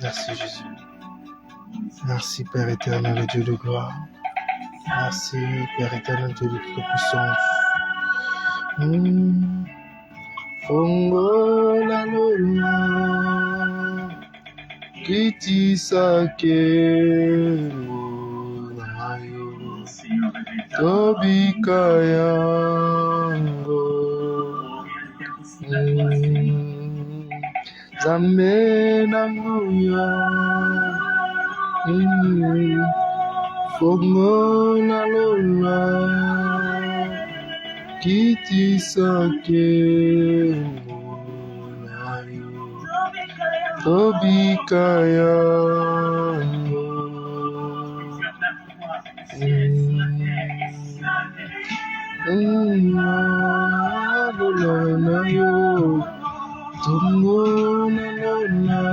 Merci Jésus. Merci Père éternel, Dieu de gloire. Merci Père éternel, Dieu de toute puissance. Fongo la lola, kiti sake ayo, tobika yango, zambe nanguya. Fongo la lola, kiti sake ayo, tobika yango. Lola na yo, tongo na lola,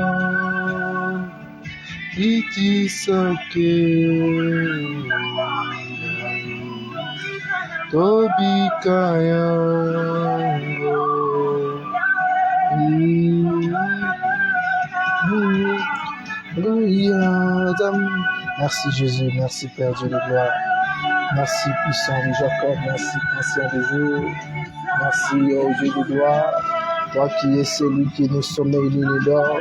kiti sake tobika yango. Merci Jésus, merci Père Dieu de gloire. Merci puissant de Jacob, merci ancien des jours. Merci au Dieu de gloire, toi qui es celui qui ne sommeille ni ne dort.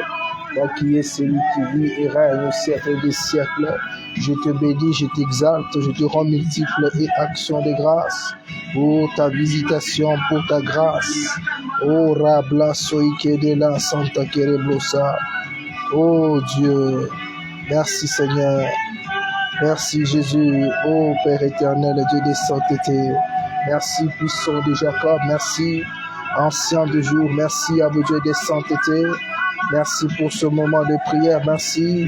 Toi qui es celui qui vit et règne au siècle des siècles, je te bénis, je t'exalte, je te rends multiples et actions de grâce pour ta visitation, pour ta grâce. Oh Rabla Soikedela Santa Kereblosa. Oh Dieu, merci Seigneur, merci Jésus, oh Père éternel, Dieu des saintetés. Merci puissant de Jacob, merci ancien de jour, merci à vous Dieu des saintetés. Merci pour ce moment de prière, merci.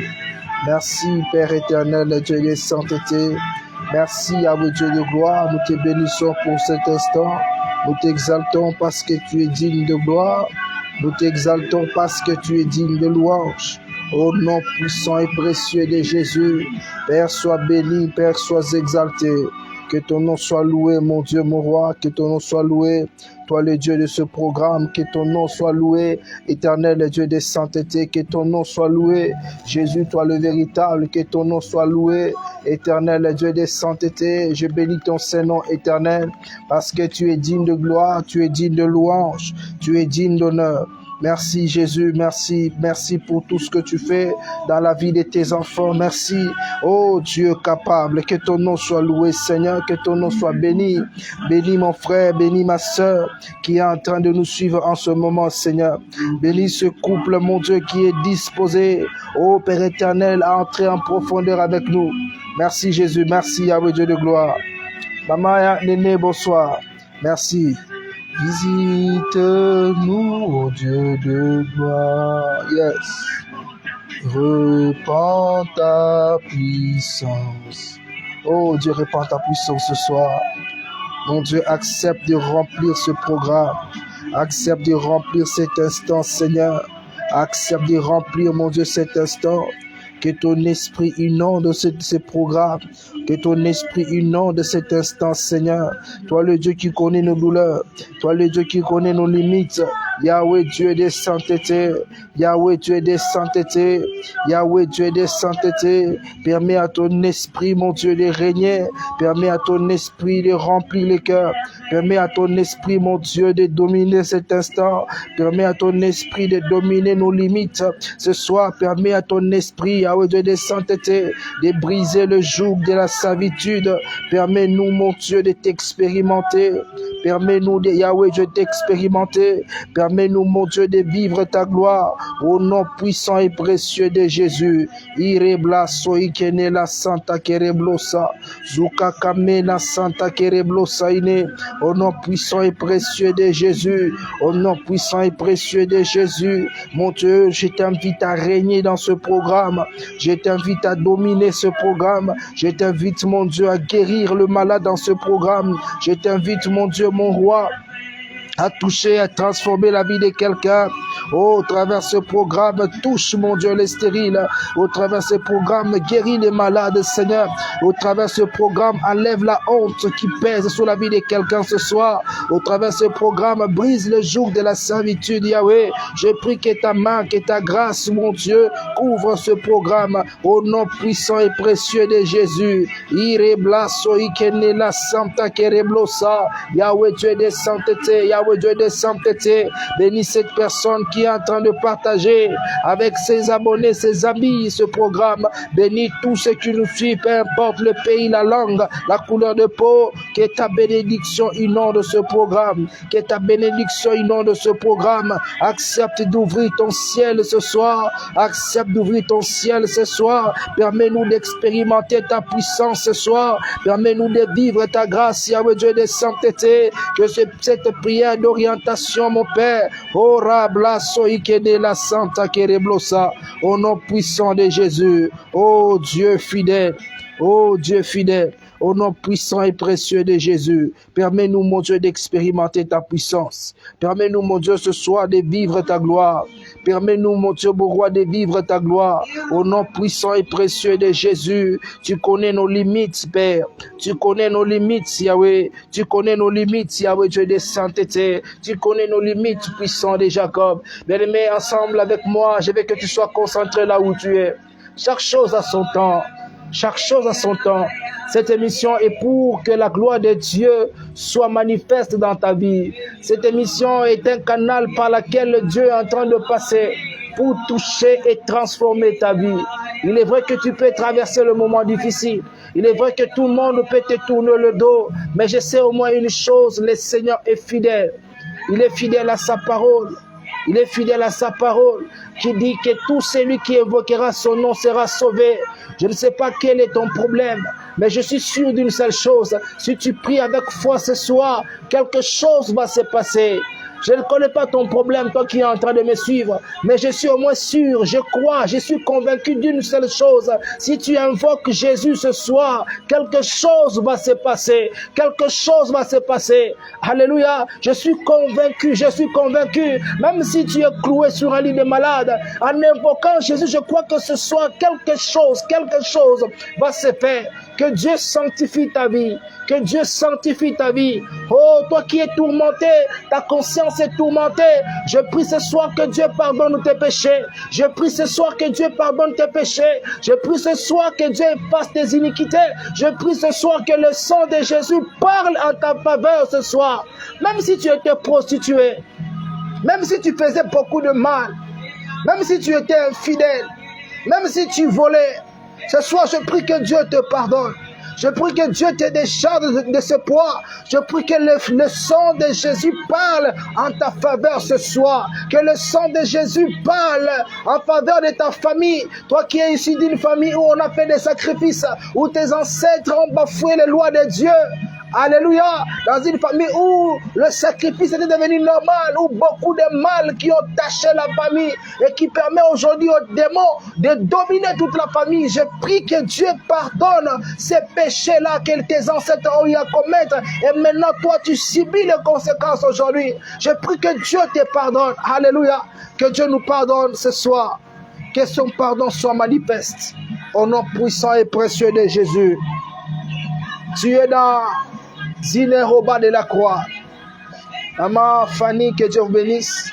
Merci Père éternel, Dieu de sainteté. Merci à vous Dieu de gloire, nous te bénissons pour cet instant. Nous t'exaltons parce que tu es digne de gloire. Nous t'exaltons parce que tu es digne de louange. Au nom puissant et précieux de Jésus, Père, sois béni, Père, sois exalté. Que ton nom soit loué, mon Dieu, mon roi, que ton nom soit loué. Toi, le Dieu de ce programme, que ton nom soit loué. Éternel, Dieu de sainteté, que ton nom soit loué. Jésus, toi le véritable, que ton nom soit loué. Éternel, Dieu de sainteté, je bénis ton Saint-Nom éternel, parce que tu es digne de gloire, tu es digne de louange, tu es digne d'honneur. Merci Jésus, merci, merci pour tout ce que tu fais dans la vie de tes enfants. Merci, oh Dieu capable, que ton nom soit loué Seigneur, que ton nom soit béni. Bénis mon frère, bénis ma soeur qui est en train de nous suivre en ce moment Seigneur. Bénis ce couple mon Dieu qui est disposé, oh Père éternel, à entrer en profondeur avec nous. Merci Jésus, merci à vous Dieu de gloire. Maman Néné, bonsoir. Merci. Visite-nous, ô Dieu de gloire, yes. Repends ta puissance. Oh Dieu, repends ta puissance ce soir. Mon Dieu, accepte de remplir ce programme. Accepte de remplir cet instant, Seigneur. Accepte de remplir, mon Dieu, cet instant. Que ton esprit inonde ce programme. Que ton esprit inonde cet instant, Seigneur. Toi, le Dieu qui connaît nos douleurs. Toi, le Dieu qui connaît nos limites. Yahweh, Dieu de sainteté. Yahweh, Dieu de sainteté. Yahweh, Dieu de sainteté. Permets à ton esprit, mon Dieu, de régner. Permets à ton esprit de remplir les cœurs. Permets à ton esprit, mon Dieu, de dominer cet instant. Permets à ton esprit de dominer nos limites. Ce soir, permets à ton esprit, Yahweh, Dieu de sainteté, de briser le joug de la servitude. Permets-nous, mon Dieu, de t'expérimenter. Permets-nous, Yahweh, Dieu, d'expérimenter. Permets-nous, mon Dieu, de vivre ta gloire. Au nom puissant et précieux de Jésus. Irebla soikene la santa kereblosa. Zuka kame la santa kereblosa ine. Au nom puissant et précieux de Jésus. Au nom puissant et précieux de Jésus. Mon Dieu, je t'invite à régner dans ce programme. Je t'invite à dominer ce programme. Je t'invite, mon Dieu, à guérir le malade dans ce programme. Je t'invite, mon Dieu, mon roi, à toucher, à transformer la vie de quelqu'un. Oh, au travers ce programme, touche, mon Dieu, les stériles. Au travers ce programme, guéris les malades, Seigneur. Au travers ce programme, enlève la honte qui pèse sur la vie de quelqu'un ce soir. Au travers ce programme, brise le joug de la servitude, Yahweh. Je prie que ta main, que ta grâce, mon Dieu, couvre ce programme. Au nom puissant et précieux de Jésus. Ireblaso ikenela santa kereblosa. Yahweh, Dieu de sainteté. Yahweh, Dieu de sainteté. Bénis cette personne qui est en train de partager avec ses abonnés, ses amis, ce programme. Bénis tous ceux qui nous suivent, peu importe le pays, la langue, la couleur de peau. Que ta bénédiction inonde ce programme. Que ta bénédiction inonde ce programme. Accepte d'ouvrir ton ciel ce soir. Accepte d'ouvrir ton ciel ce soir. Permets-nous d'expérimenter ta puissance ce soir. Permets-nous de vivre ta grâce, Yahweh Dieu de sainteté. Que cette prière d'orientation, mon Père, oh rablaso ikede la santa kereblosa, au nom puissant de Jésus, oh Dieu fidèle, oh Dieu fidèle, au nom puissant et précieux de Jésus, permets-nous, mon Dieu, d'expérimenter ta puissance. Permets-nous, mon Dieu, ce soir de vivre ta gloire. Permets-nous, mon Dieu, mon roi, de vivre ta gloire. Au nom puissant et précieux de Jésus, tu connais nos limites, Père. Tu connais nos limites, Yahweh. Tu connais nos limites, Yahweh, Dieu de sainteté. Tu connais nos limites, puissant de Jacob. Bien-aimé, ensemble avec moi, je veux que tu sois concentré là où tu es. Chaque chose a son temps. Chaque chose a son temps. Cette émission est pour que la gloire de Dieu soit manifeste dans ta vie. Cette émission est un canal par lequel Dieu est en train de passer pour toucher et transformer ta vie. Il est vrai que tu peux traverser le moment difficile. Il est vrai que tout le monde peut te tourner le dos. Mais je sais au moins une chose, le Seigneur est fidèle. Il est fidèle à sa parole. Il est fidèle à sa parole qui dit que tout celui qui évoquera son nom sera sauvé. Je ne sais pas quel est ton problème, mais je suis sûr d'une seule chose. Si tu pries avec foi ce soir, quelque chose va se passer. Je ne connais pas ton problème, toi qui es en train de me suivre, mais je suis au moins sûr, je crois, je suis convaincu d'une seule chose. Si tu invoques Jésus ce soir, quelque chose va se passer. Quelque chose va se passer. Alléluia. Je suis convaincu. Même si tu es cloué sur un lit de malade, en invoquant Jésus, je crois que ce soir, quelque chose va se faire. Que Dieu sanctifie ta vie. Que Dieu sanctifie ta vie. Oh, toi qui es tourmenté, ta conscience est tourmentée. Je prie ce soir que Dieu pardonne tes péchés. Je prie ce soir que Dieu pardonne tes péchés. Je prie ce soir que Dieu efface tes iniquités. Je prie ce soir que le sang de Jésus parle en ta faveur ce soir. Même si tu étais prostitué, même si tu faisais beaucoup de mal, même si tu étais infidèle, même si tu volais, ce soir je prie que Dieu te pardonne. Je prie que Dieu te décharge de ce poids. Je prie que le sang de Jésus parle en ta faveur ce soir. Que le sang de Jésus parle en faveur de ta famille. Toi qui es issu d'une famille où on a fait des sacrifices, où tes ancêtres ont bafoué les lois de Dieu. Alléluia. Dans une famille où le sacrifice était devenu normal, où beaucoup de mal qui ont taché la famille et qui permet aujourd'hui aux démons de dominer toute la famille. Je prie que Dieu pardonne ces péchés-là que tes ancêtres ont eu à commettre. Et maintenant, toi, tu subis les conséquences aujourd'hui. Je prie que Dieu te pardonne. Alléluia. Que Dieu nous pardonne ce soir. Que son pardon soit manifeste. Au nom puissant et précieux de Jésus. Tu es dans Zineroba de la croix. Maman Fanny, que Dieu vous bénisse.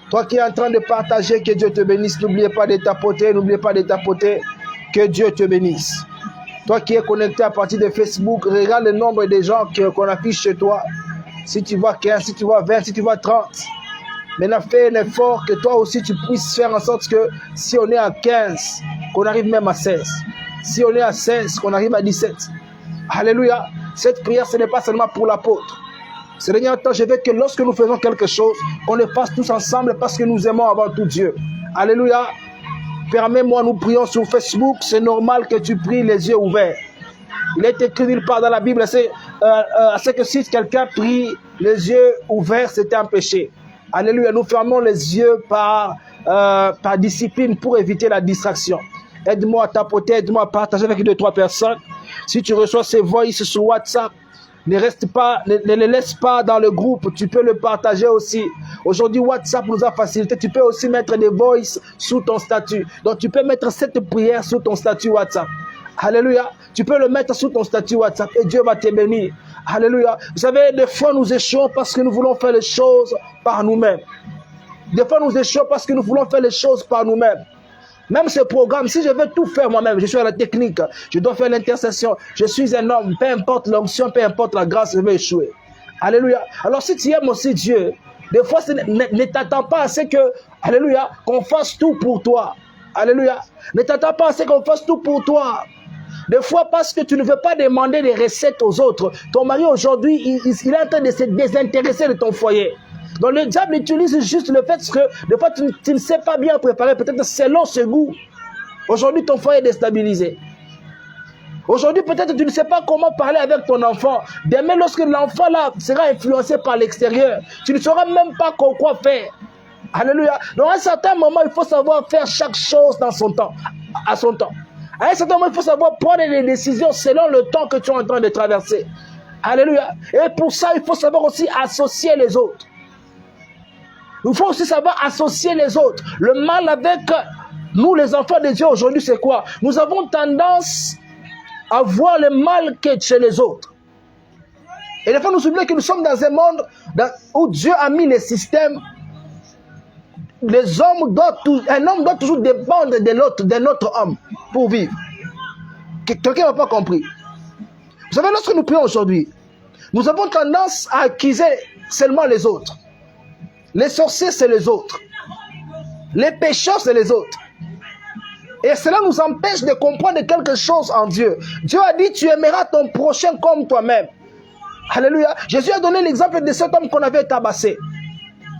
Toi qui es en train de partager, que Dieu te bénisse. N'oubliez pas de tapoter, Que Dieu te bénisse. Toi qui es connecté à partir de Facebook, regarde le nombre de gens qu'on affiche chez toi. Si tu vois 15, si tu vois 20, si tu vois 30. Maintenant, fais un effort que toi aussi tu puisses faire en sorte que si on est à 15, qu'on arrive même à 16. Si on est à 16, qu'on arrive à 17. Alléluia. Cette prière, ce n'est pas seulement pour l'apôtre. Seigneur, je veux que lorsque nous faisons quelque chose, on le fasse tous ensemble parce que nous aimons avant tout Dieu. Alléluia. Permets-moi, nous prions sur Facebook. C'est normal que tu pries les yeux ouverts. Il est écrit nulle part dans la Bible, c'est que si quelqu'un prie les yeux ouverts, c'est un péché. Alléluia. Nous fermons les yeux par discipline pour éviter la distraction. Aide-moi à tapoter, aide-moi à partager avec 2-3 personnes. Si tu reçois ces voices sur WhatsApp, Ne reste pas, ne le laisse pas dans le groupe. Tu peux le partager aussi. Aujourd'hui, WhatsApp nous a facilité. Tu peux aussi mettre des voices sous ton statut. Donc, tu peux mettre cette prière sous ton statut WhatsApp. Alléluia. Tu peux le mettre sous ton statut WhatsApp et Dieu va te bénir. Alléluia. Vous savez, des fois, nous échouons parce que nous voulons faire les choses par nous-mêmes. Des fois, nous échouons parce que nous voulons faire les choses par nous-mêmes. Même ce programme, si je veux tout faire moi-même, je suis à la technique, je dois faire l'intercession, je suis un homme, peu importe l'onction, peu importe la grâce, je vais échouer. Alléluia. Alors si tu aimes aussi Dieu, des fois, ne t'attends pas à ce que, alléluia, qu'on fasse tout pour toi. Alléluia. Ne t'attends pas à ce qu'on fasse tout pour toi. Des fois, parce que tu ne veux pas demander des recettes aux autres. Ton mari aujourd'hui, il est en train de se désintéresser de ton foyer. Donc le diable utilise juste le fait que des fois tu ne sais pas bien préparer, peut-être selon ce goût. Aujourd'hui ton foyer est déstabilisé. Aujourd'hui peut-être tu ne sais pas comment parler avec ton enfant. Demain lorsque l'enfant là sera influencé par l'extérieur, tu ne sauras même pas quoi faire. Alléluia. Donc à un certain moment il faut savoir faire chaque chose dans son temps, à son temps. À un certain moment il faut savoir prendre des décisions selon le temps que tu es en train de traverser. Alléluia. Et pour ça il faut savoir aussi associer les autres. Il faut aussi savoir associer les autres. Le mal avec nous, les enfants de Dieu, aujourd'hui, c'est quoi? Nous avons tendance à voir le mal qui est chez les autres. Et des fois, nous oublions que nous sommes dans un monde où Dieu a mis les systèmes. Un homme doit toujours dépendre de l'autre homme pour vivre. Quelqu'un n'a pas compris. Vous savez, lorsque nous prions aujourd'hui, nous avons tendance à accuser seulement les autres. Les sorciers, c'est les autres. Les pécheurs, c'est les autres. Et cela nous empêche de comprendre quelque chose en Dieu. Dieu a dit, tu aimeras ton prochain comme toi-même. Alléluia. Jésus a donné l'exemple de cet homme qu'on avait tabassé.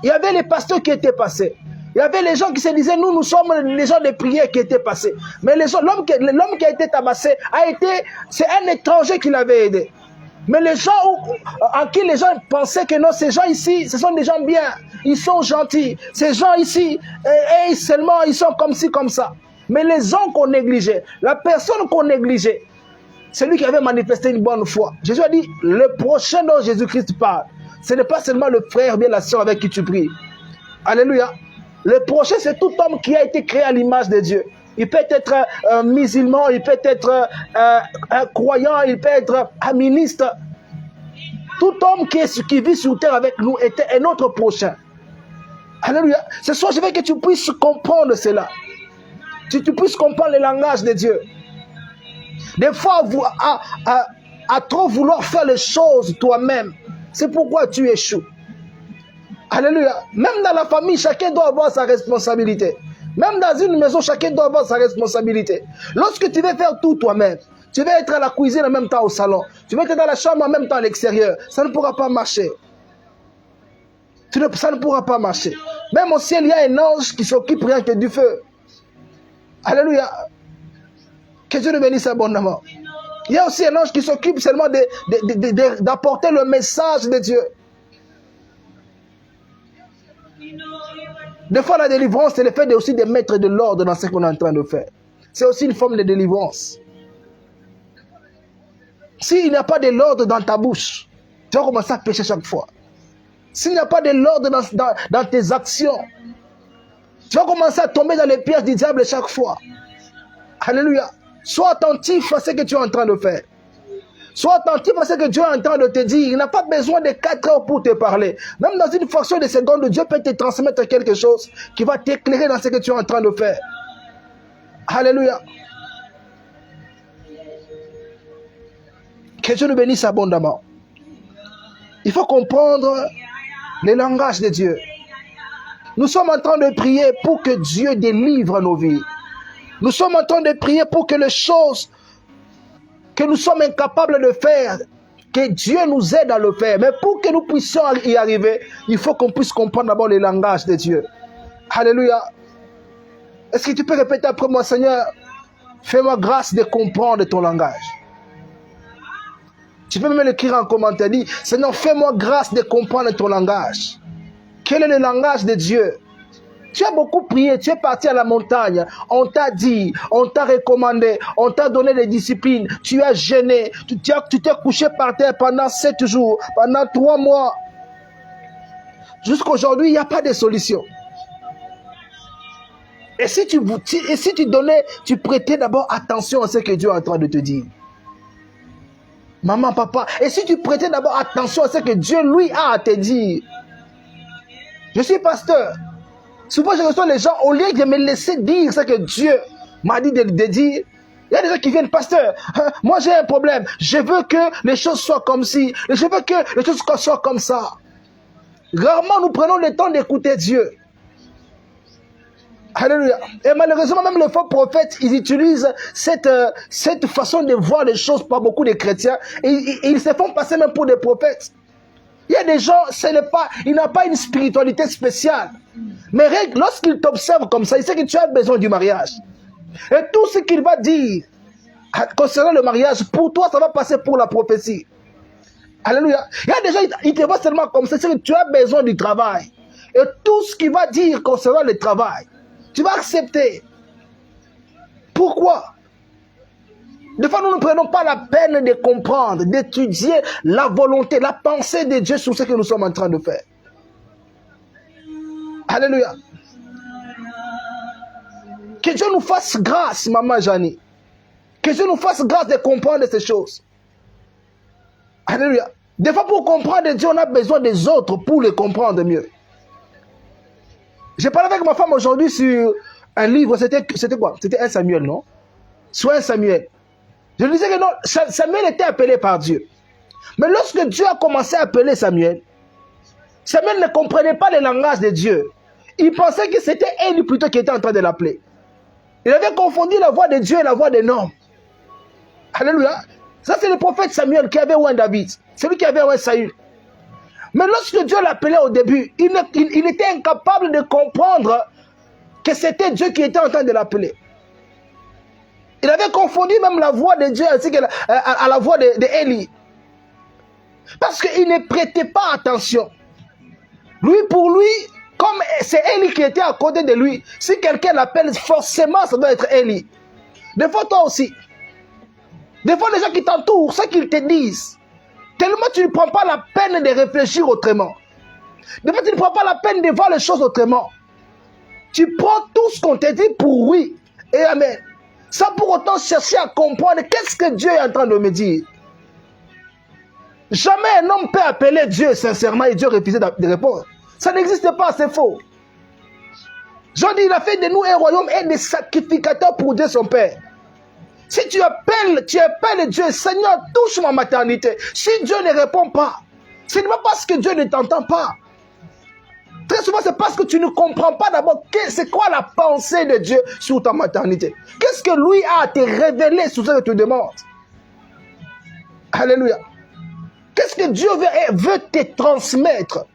Il y avait les pasteurs qui étaient passés. Il y avait les gens qui se disaient, nous sommes les gens de prière qui étaient passés. Mais l'homme qui a été tabassé, c'est un étranger qui l'avait aidé. Mais les gens en qui les gens pensaient que non, ces gens ici, ce sont des gens bien, ils sont gentils. Ces gens ici, et seulement, ils sont comme ci, comme ça. Mais les gens qu'on négligeait, la personne qu'on négligeait, c'est lui qui avait manifesté une bonne foi. Jésus a dit, le prochain dont Jésus-Christ parle, ce n'est pas seulement le frère ou bien la sœur avec qui tu pries. Alléluia. Le prochain, c'est tout homme qui a été créé à l'image de Dieu. Il peut être musulman, il peut être un croyant, il peut être un ministre. Tout homme qui vit sur terre avec nous était un autre prochain. Alléluia. Ce soir, je veux que tu puisses comprendre cela. Que tu puisses comprendre le langage de Dieu. Des fois, à trop vouloir faire les choses toi-même, c'est pourquoi tu échoues. Alléluia. Même dans la famille, chacun doit avoir sa responsabilité. Même dans une maison, chacun doit avoir sa responsabilité. Lorsque tu veux faire tout toi-même, tu veux être à la cuisine en même temps au salon, tu veux être dans la chambre en même temps à l'extérieur, ça ne pourra pas marcher. Ça ne pourra pas marcher. Même au ciel, il y a un ange qui s'occupe rien que du feu. Alléluia. Que Dieu nous bénisse abondamment. Il y a aussi un ange qui s'occupe seulement d'apporter le message de Dieu. Des fois, la délivrance, c'est le fait aussi de mettre de l'ordre dans ce qu'on est en train de faire. C'est aussi une forme de délivrance. S'il n'y a pas de l'ordre dans ta bouche, tu vas commencer à pécher chaque fois. S'il n'y a pas de l'ordre dans tes actions, tu vas commencer à tomber dans les pièges du diable chaque fois. Alléluia. Sois attentif à ce que tu es en train de faire. Sois attentif à ce que Dieu est en train de te dire. Il n'a pas besoin de 4 heures pour te parler. Même dans une fraction de seconde, Dieu peut te transmettre quelque chose qui va t'éclairer dans ce que tu es en train de faire. Alléluia. Que Dieu nous bénisse abondamment. Il faut comprendre le langage de Dieu. Nous sommes en train de prier pour que Dieu délivre nos vies. Nous sommes en train de prier pour que les choses que nous sommes incapables de faire, que Dieu nous aide à le faire. Mais pour que nous puissions y arriver, il faut qu'on puisse comprendre d'abord le langage de Dieu. Alléluia. Est-ce que tu peux répéter après moi, Seigneur, fais-moi grâce de comprendre ton langage. Tu peux même l'écrire en commentaire, dis, Seigneur, fais-moi grâce de comprendre ton langage. Quel est le langage de Dieu? Tu as beaucoup prié, tu es parti à la montagne, on t'a dit, on t'a recommandé, on t'a donné des disciplines, tu as jeûné, tu t'es couché par terre pendant 7 jours, pendant 3 mois. Jusqu'aujourd'hui, il n'y a pas de solution. Et si tu donnais, tu prêtais d'abord attention à ce que Dieu est en train de te dire. Maman, papa, et si tu prêtais d'abord attention à ce que Dieu, lui, a à te dire. Je suis pasteur. Souvent, je reçois les gens, au lieu de me laisser dire ce que Dieu m'a dit de dire, il y a des gens qui viennent, pasteur, moi j'ai un problème, je veux que les choses soient comme ci, je veux que les choses soient comme ça. Rarement nous prenons le temps d'écouter Dieu. Alléluia. Et malheureusement, même les faux prophètes, ils utilisent cette façon de voir les choses par beaucoup de chrétiens, et ils se font passer même pour des prophètes. Il y a des gens, ils n'ont pas une spiritualité spéciale. Mais lorsqu'ils t'observent comme ça, ils savent que tu as besoin du mariage. Et tout ce qu'il va dire concernant le mariage, pour toi, ça va passer pour la prophétie. Alléluia. Il y a des gens, ils te voient seulement comme ça, c'est que tu as besoin du travail. Et tout ce qu'il va dire concernant le travail, tu vas accepter. Pourquoi? Des fois, nous ne prenons pas la peine de comprendre, d'étudier la volonté, la pensée de Dieu sur ce que nous sommes en train de faire. Alléluia. Que Dieu nous fasse grâce, maman Janie. Que Dieu nous fasse grâce de comprendre ces choses. Alléluia. Des fois, pour comprendre Dieu, on a besoin des autres pour le comprendre mieux. J'ai parlé avec ma femme aujourd'hui sur un livre, c'était quoi? C'était 1 Samuel, non? Sur 1 Samuel. Je lui disais que non, Samuel était appelé par Dieu. Mais lorsque Dieu a commencé à appeler Samuel, Samuel ne comprenait pas le langage de Dieu. Il pensait que c'était Élie plutôt qui était en train de l'appeler. Il avait confondu la voix de Dieu et la voix d'un homme. Alléluia. Ça, c'est le prophète Samuel qui avait oué David. C'est lui qui avait oué Saül. Mais lorsque Dieu l'appelait au début, il était incapable de comprendre que c'était Dieu qui était en train de l'appeler. Il avait confondu même la voix de Dieu ainsi que à la voix d'Élie. Parce qu'il ne prêtait pas attention. Pour lui, comme c'est Élie qui était à côté de lui, si quelqu'un l'appelle, forcément ça doit être Élie. Des fois toi aussi. Des fois les gens qui t'entourent, ce qu'ils te disent, tellement tu ne prends pas la peine de réfléchir autrement. Des fois tu ne prends pas la peine de voir les choses autrement. Tu prends tout ce qu'on te dit pour oui et amen. Sans pour autant chercher à comprendre qu'est-ce que Dieu est en train de me dire. Jamais un homme peut appeler Dieu sincèrement et Dieu refuser de répondre. Ça n'existe pas, c'est faux. Jean dit, il a fait de nous un royaume et des sacrificateurs pour Dieu son Père. Si tu appelles Dieu, Seigneur, touche ma maternité. Si Dieu ne répond pas, ce n'est pas parce que Dieu ne t'entend pas. Très souvent, c'est parce que tu ne comprends pas d'abord c'est quoi la pensée de Dieu sur ta maternité. Qu'est-ce que lui a à te révéler sur ce que tu demandes. Alléluia. Qu'est-ce que Dieu veut te transmettre?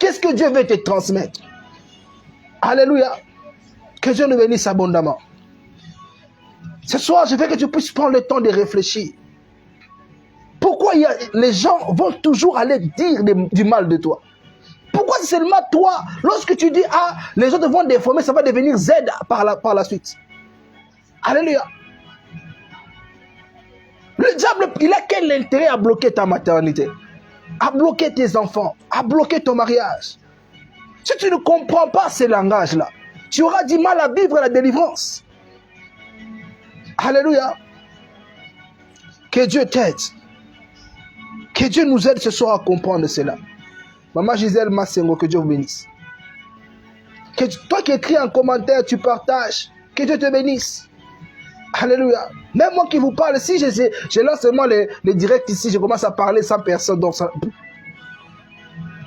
Qu'est-ce que Dieu veut te transmettre? Alléluia. Que Dieu nous bénisse abondamment. Ce soir, je veux que tu puisses prendre le temps de réfléchir. Pourquoi les gens vont toujours aller dire du mal de toi? Pourquoi c'est seulement toi, lorsque tu dis A, les autres vont déformer, ça va devenir Z par la suite? Alléluia. Le diable, il a quel intérêt à bloquer ta maternité? À bloquer tes enfants? À bloquer ton mariage? Si tu ne comprends pas ces langages-là, tu auras du mal à vivre la délivrance. Alléluia. Que Dieu t'aide. Que Dieu nous aide ce soir à comprendre cela. Maman Gisèle Massengo, que Dieu vous bénisse. Toi qui écris en commentaire, tu partages. Que Dieu te bénisse. Alléluia. Même moi qui vous parle, si je lance seulement les directs ici, je commence à parler sans personne. Donc ça...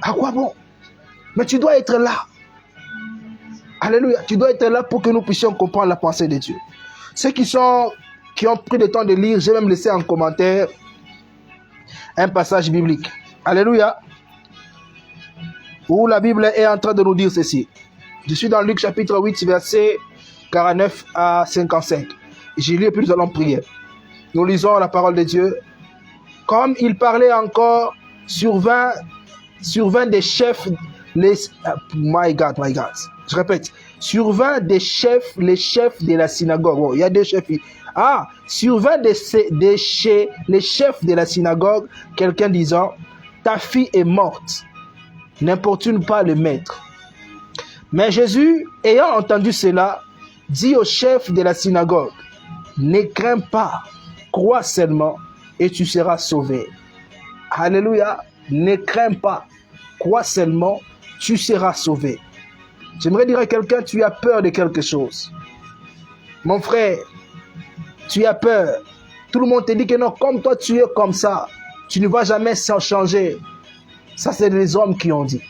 À quoi bon? Mais tu dois être là. Alléluia. Tu dois être là pour que nous puissions comprendre la pensée de Dieu. Ceux qui ont pris le temps de lire, je vais même laisser en commentaire un passage biblique. Alléluia. Où la Bible est en train de nous dire ceci. Je suis dans Luc chapitre 8, verset 49 à 55. J'ai lu et puis nous allons prier. Nous lisons la parole de Dieu. Comme il parlait encore, survint des chefs my God, je répète, survint les chefs de la synagogue. Oh, il y a deux chefs. Survint les chefs de la synagogue, quelqu'un disant, ta fille est morte, n'importune pas le maître. Mais Jésus, ayant entendu cela, dit au chef de la synagogue, ne crains pas, crois seulement et tu seras sauvé. Alléluia, ne crains pas, crois seulement, tu seras sauvé. J'aimerais dire à quelqu'un, tu as peur de quelque chose. Mon frère, tu as peur. Tout le monde te dit que non, comme toi tu es comme ça, tu ne vas jamais s'en changer. Ça, c'est les hommes qui ont dit.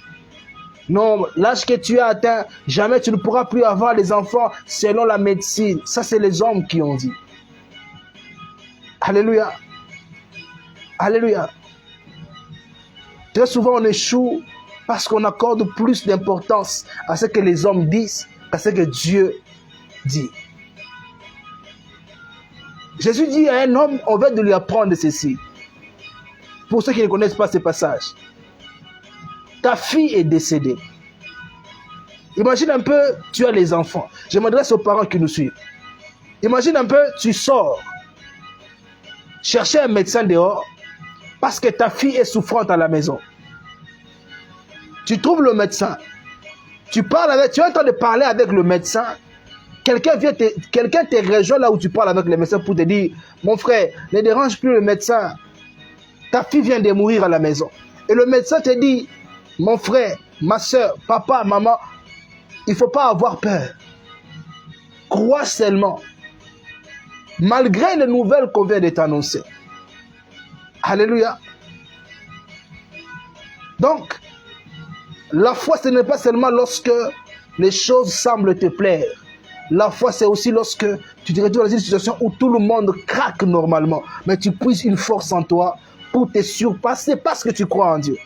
Non, l'âge que tu as atteint, jamais tu ne pourras plus avoir des enfants selon la médecine. Ça, c'est les hommes qui ont dit. Alléluia. Alléluia. Très souvent, on échoue parce qu'on accorde plus d'importance à ce que les hommes disent qu'à ce que Dieu dit. Jésus dit à un homme, on va de lui apprendre ceci. Pour ceux qui ne connaissent pas ce passage. Ta fille est décédée. Imagine un peu, tu as les enfants. Je m'adresse aux parents qui nous suivent. Imagine un peu, tu sors. Chercher un médecin dehors parce que ta fille est souffrante à la maison. Tu trouves le médecin. Tu es en train de parler avec le médecin. Quelqu'un te rejoint là où tu parles avec le médecin pour te dire, mon frère, ne dérange plus le médecin. Ta fille vient de mourir à la maison. Et le médecin te dit, mon frère, ma soeur, papa, maman, il ne faut pas avoir peur. Crois seulement. Malgré les nouvelles qu'on vient de t'annoncer. Alléluia. Donc, la foi, ce n'est pas seulement lorsque les choses semblent te plaire. La foi, c'est aussi lorsque tu te retrouves dans une situation où tout le monde craque normalement. Mais tu puisses une force en toi pour te surpasser parce que tu crois en Dieu.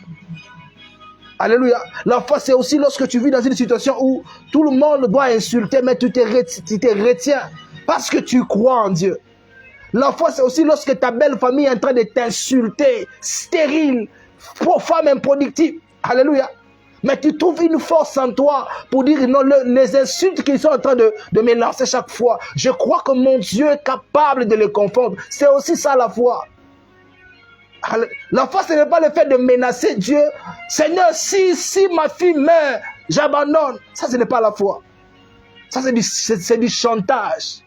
Alléluia. La foi, c'est aussi lorsque tu vis dans une situation où tout le monde doit insulter, mais tu te retiens parce que tu crois en Dieu. La foi, c'est aussi lorsque ta belle famille est en train de t'insulter, stérile, femme improductive. Alléluia. Mais tu trouves une force en toi pour dire non, les insultes qu'ils sont en train de me lancer chaque fois. Je crois que mon Dieu est capable de les confondre. C'est aussi ça la foi. La foi, ce n'est pas le fait de menacer Dieu. Seigneur, si ma fille meurt, j'abandonne. Ça, ce n'est pas la foi. Ça, c'est du chantage.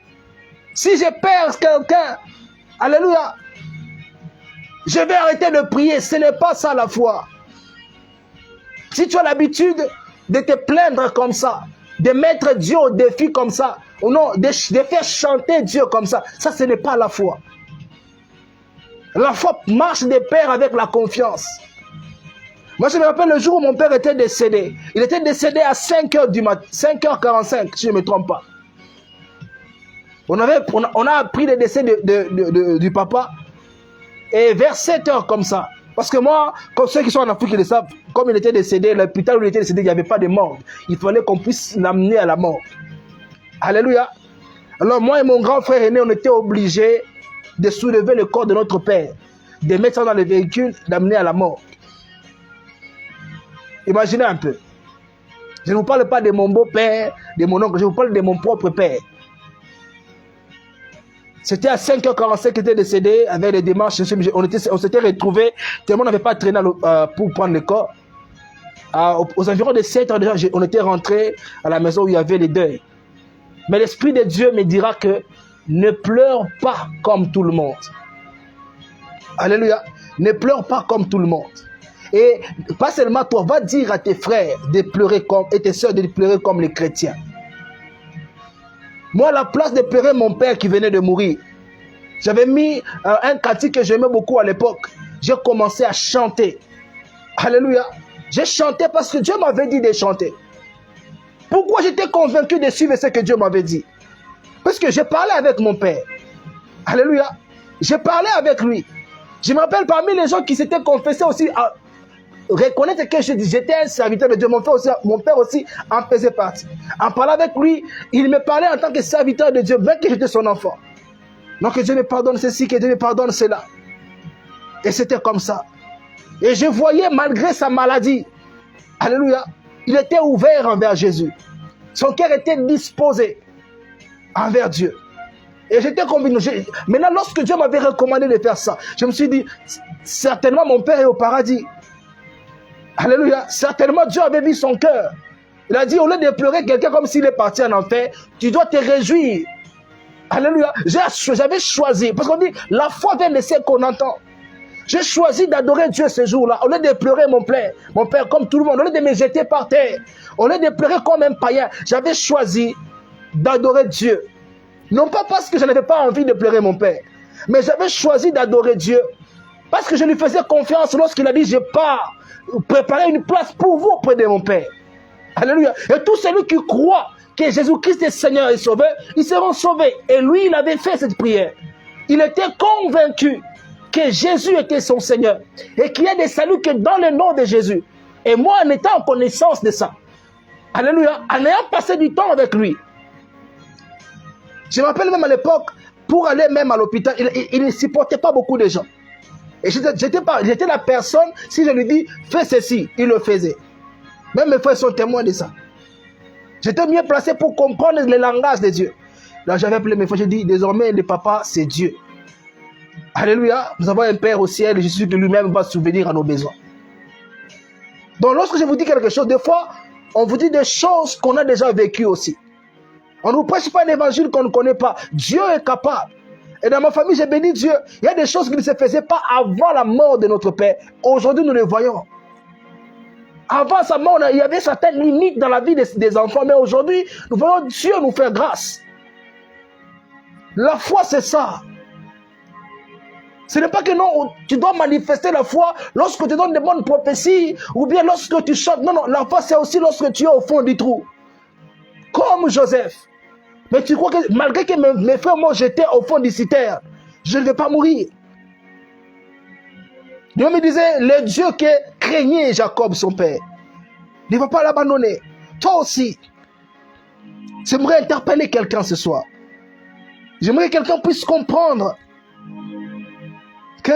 Si je perds quelqu'un, alléluia, je vais arrêter de prier. Ce n'est pas ça la foi. Si tu as l'habitude de te plaindre comme ça, de mettre Dieu au défi comme ça, ou non, de faire chanter Dieu comme ça, ça, ce n'est pas la foi. La foi marche de pair avec la confiance. Moi, je me rappelle le jour où mon père était décédé. Il était décédé à 5h du matin, 5h45, si je ne me trompe pas. On a appris le décès du papa, et vers 7h comme ça. Parce que moi, comme ceux qui sont en Afrique, ils le savent, comme il était décédé, l'hôpital où il était décédé, il n'y avait pas de mort. Il fallait qu'on puisse l'amener à la mort. Alléluia. Alors moi et mon grand frère aîné, on était obligés de soulever le corps de notre père, de mettre ça dans le véhicule, d'amener à la mort. Imaginez un peu. Je ne vous parle pas de mon beau-père, de mon oncle, je vous parle de mon propre père. C'était à 5h45 qu'il était décédé, avec les démarches, on s'était retrouvés, tellement on n'avait pas traîné pour prendre le corps. Aux environs de 7h déjà, on était rentrés à la maison où il y avait les deuils. Mais l'Esprit de Dieu me dira que ne pleure pas comme tout le monde. Alléluia. Ne pleure pas comme tout le monde. Et pas seulement toi, va dire à tes frères de pleurer et tes soeurs de pleurer comme les chrétiens. Moi, à la place de pleurer mon père qui venait de mourir, j'avais mis un cantique que j'aimais beaucoup à l'époque. J'ai commencé à chanter. Alléluia. J'ai chanté parce que Dieu m'avait dit de chanter. Pourquoi j'étais convaincu de suivre ce que Dieu m'avait dit? Parce que j'ai parlé avec mon père. Alléluia. J'ai parlé avec lui. Je me rappelle parmi les gens qui s'étaient confessés aussi à reconnaître que j'étais un serviteur de Dieu. Mon père aussi en faisait partie. En parlant avec lui, il me parlait en tant que serviteur de Dieu, même que j'étais son enfant. Donc que Dieu me pardonne ceci, que Dieu me pardonne cela. Et c'était comme ça. Et je voyais malgré sa maladie, Alléluia. Il était ouvert envers Jésus. Son cœur était disposé envers Dieu. Et j'étais convaincu. Maintenant, lorsque Dieu m'avait recommandé de faire ça, je me suis dit, certainement mon Père est au paradis. Alléluia. Certainement Dieu avait vu son cœur. Il a dit, au lieu de pleurer quelqu'un comme s'il est parti en enfer, tu dois te réjouir. Alléluia. J'avais choisi, parce qu'on dit, la foi vient de ce qu'on entend. J'ai choisi d'adorer Dieu ce jour-là, au lieu de pleurer mon père, comme tout le monde, au lieu de me jeter par terre, au lieu de pleurer comme un païen, j'avais choisi d'adorer Dieu. Non pas parce que je n'avais pas envie de pleurer mon père, mais j'avais choisi d'adorer Dieu, parce que je lui faisais confiance lorsqu'il a dit, je pars préparer une place pour vous auprès de mon père. Alléluia. Et tous ceux qui croient que Jésus-Christ est Seigneur et Sauveur, ils seront sauvés. Et lui, il avait fait cette prière. Il était convaincu que Jésus était son Seigneur et qu'il y a des saluts que dans le nom de Jésus. Et moi, en étant en connaissance de ça, alléluia, en ayant passé du temps avec lui, je me rappelle même à l'époque, pour aller même à l'hôpital, il ne supportait pas beaucoup de gens. Et j'étais la personne, si je lui dis, fais ceci, il le faisait. Même mes frères sont témoins de ça. J'étais mieux placé pour comprendre le langage de Dieu. Là, j'avais appelé mes frères, j'ai dit, désormais, le papa, c'est Dieu. Alléluia, nous avons un Père au ciel et je suis sûr que lui-même va subvenir à nos besoins. Donc, lorsque je vous dis quelque chose, des fois, on vous dit des choses qu'on a déjà vécues aussi. On ne nous prêche pas un évangile qu'on ne connaît pas. Dieu est capable. Et dans ma famille, j'ai béni Dieu. Il y a des choses qui ne se faisaient pas avant la mort de notre Père. Aujourd'hui, nous les voyons. Avant sa mort, il y avait certaines limites dans la vie des enfants. Mais aujourd'hui, nous voyons Dieu nous faire grâce. La foi, c'est ça. Ce n'est pas que non, tu dois manifester la foi lorsque tu donnes de bonnes prophéties ou bien lorsque tu chantes. Non, non, la foi, c'est aussi lorsque tu es au fond du trou. Comme Joseph. Mais tu crois que malgré que mes frères m'ont jeté au fond du citerne, je ne vais pas mourir. Dieu me disait, le Dieu qui craignait Jacob, son père, ne va pas l'abandonner. Toi aussi. J'aimerais interpeller quelqu'un ce soir. J'aimerais que quelqu'un puisse comprendre que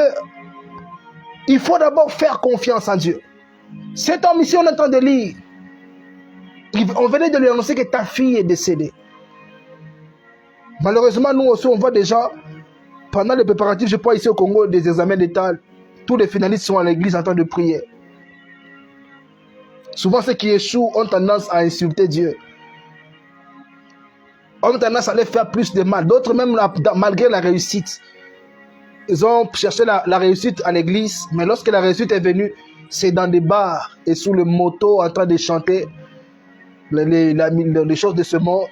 il faut d'abord faire confiance en Dieu. Cet homme ici, on est en train de lire. On venait de lui annoncer que ta fille est décédée. Malheureusement, nous aussi, on voit déjà, pendant les préparatifs, je crois ici au Congo, des examens d'État, tous les finalistes sont à l'église en train de prier. Souvent, ceux qui échouent ont tendance à insulter Dieu. Ont tendance à les faire plus de mal. D'autres, même malgré la réussite, ils ont cherché la réussite à l'église, mais lorsque la réussite est venue, c'est dans des bars et sous le moto en train de chanter les choses de ce monde.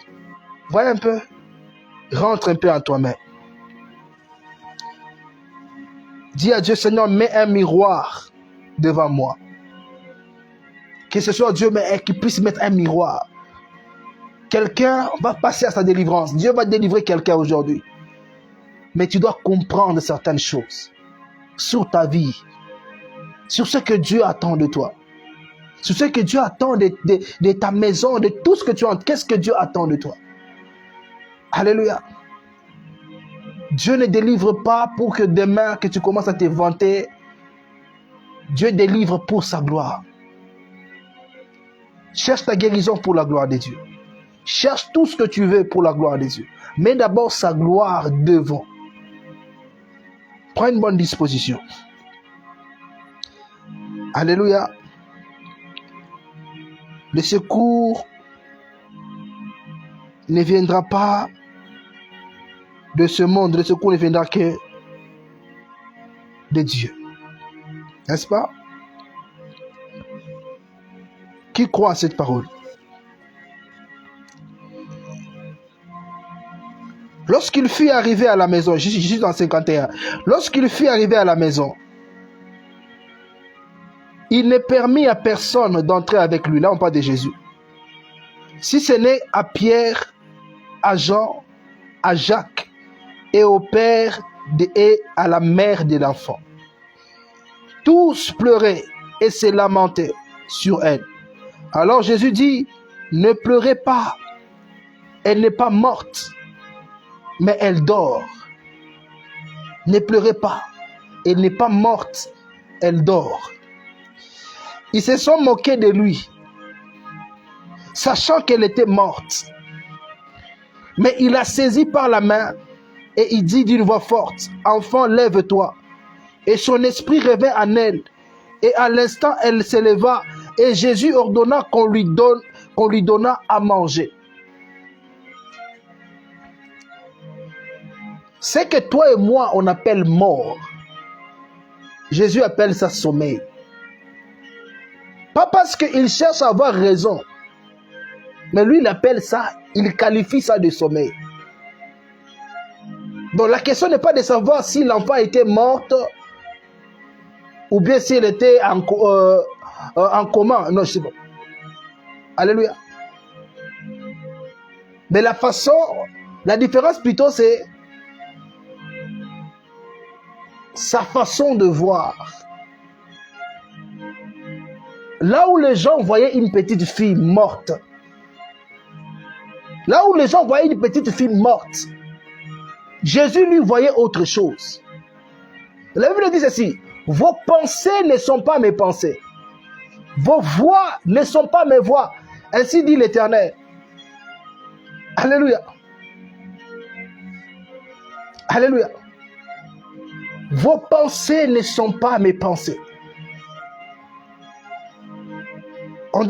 Voyez un peu. Rentre un peu en toi-même. Dis à Dieu, Seigneur, mets un miroir devant moi. Que ce soit Dieu, mais qu'il puisse mettre un miroir. Quelqu'un va passer à sa délivrance. Dieu va délivrer quelqu'un aujourd'hui. Mais tu dois comprendre certaines choses sur ta vie, sur ce que Dieu attend de toi, sur ce que Dieu attend de ta maison, de tout ce que tu as. Qu'est-ce que Dieu attend de toi? Alléluia. Dieu ne délivre pas pour que demain, que tu commences à te vanter. Dieu délivre pour sa gloire. Cherche ta guérison pour la gloire de Dieu. Cherche tout ce que tu veux pour la gloire de Dieu. Mets d'abord sa gloire devant. Prends une bonne disposition. Alléluia. Le secours ne viendra pas de ce monde. Le secours ne viendra que de Dieu. N'est-ce pas? Qui croit à cette parole? Lorsqu'il fut arrivé à la maison, je suis dans 51, lorsqu'il fut arrivé à la maison, il ne permit à personne d'entrer avec lui. Là, on parle de Jésus. Si ce n'est à Pierre, à Jean, à Jacques et au père et à la mère de l'enfant. Tous pleuraient et se lamentaient sur elle. Alors Jésus dit, ne pleurez pas, elle n'est pas morte, mais elle dort. Ne pleurez pas, elle n'est pas morte, elle dort. Ils se sont moqués de lui, sachant qu'elle était morte. Mais il l'a saisie par la main et il dit d'une voix forte, « Enfant, lève-toi. » Et son esprit revint en elle. Et à l'instant, elle s'éleva et Jésus ordonna qu'on lui donnât à manger. Ce que toi et moi, on appelle mort, Jésus appelle ça sommeil. Pas parce qu'il cherche à avoir raison, mais lui, il appelle ça, il qualifie ça de sommeil. Donc la question n'est pas de savoir si l'enfant était morte ou bien si elle était en coma. Non, je sais pas. Alléluia. Mais la différence plutôt, c'est sa façon de voir. Là où les gens voyaient une petite fille morte, Jésus lui voyait autre chose. La Bible dit ceci, vos pensées ne sont pas mes pensées, vos voix ne sont pas mes voix, ainsi dit l'Éternel. Alléluia. Alléluia. Vos pensées ne sont pas mes pensées.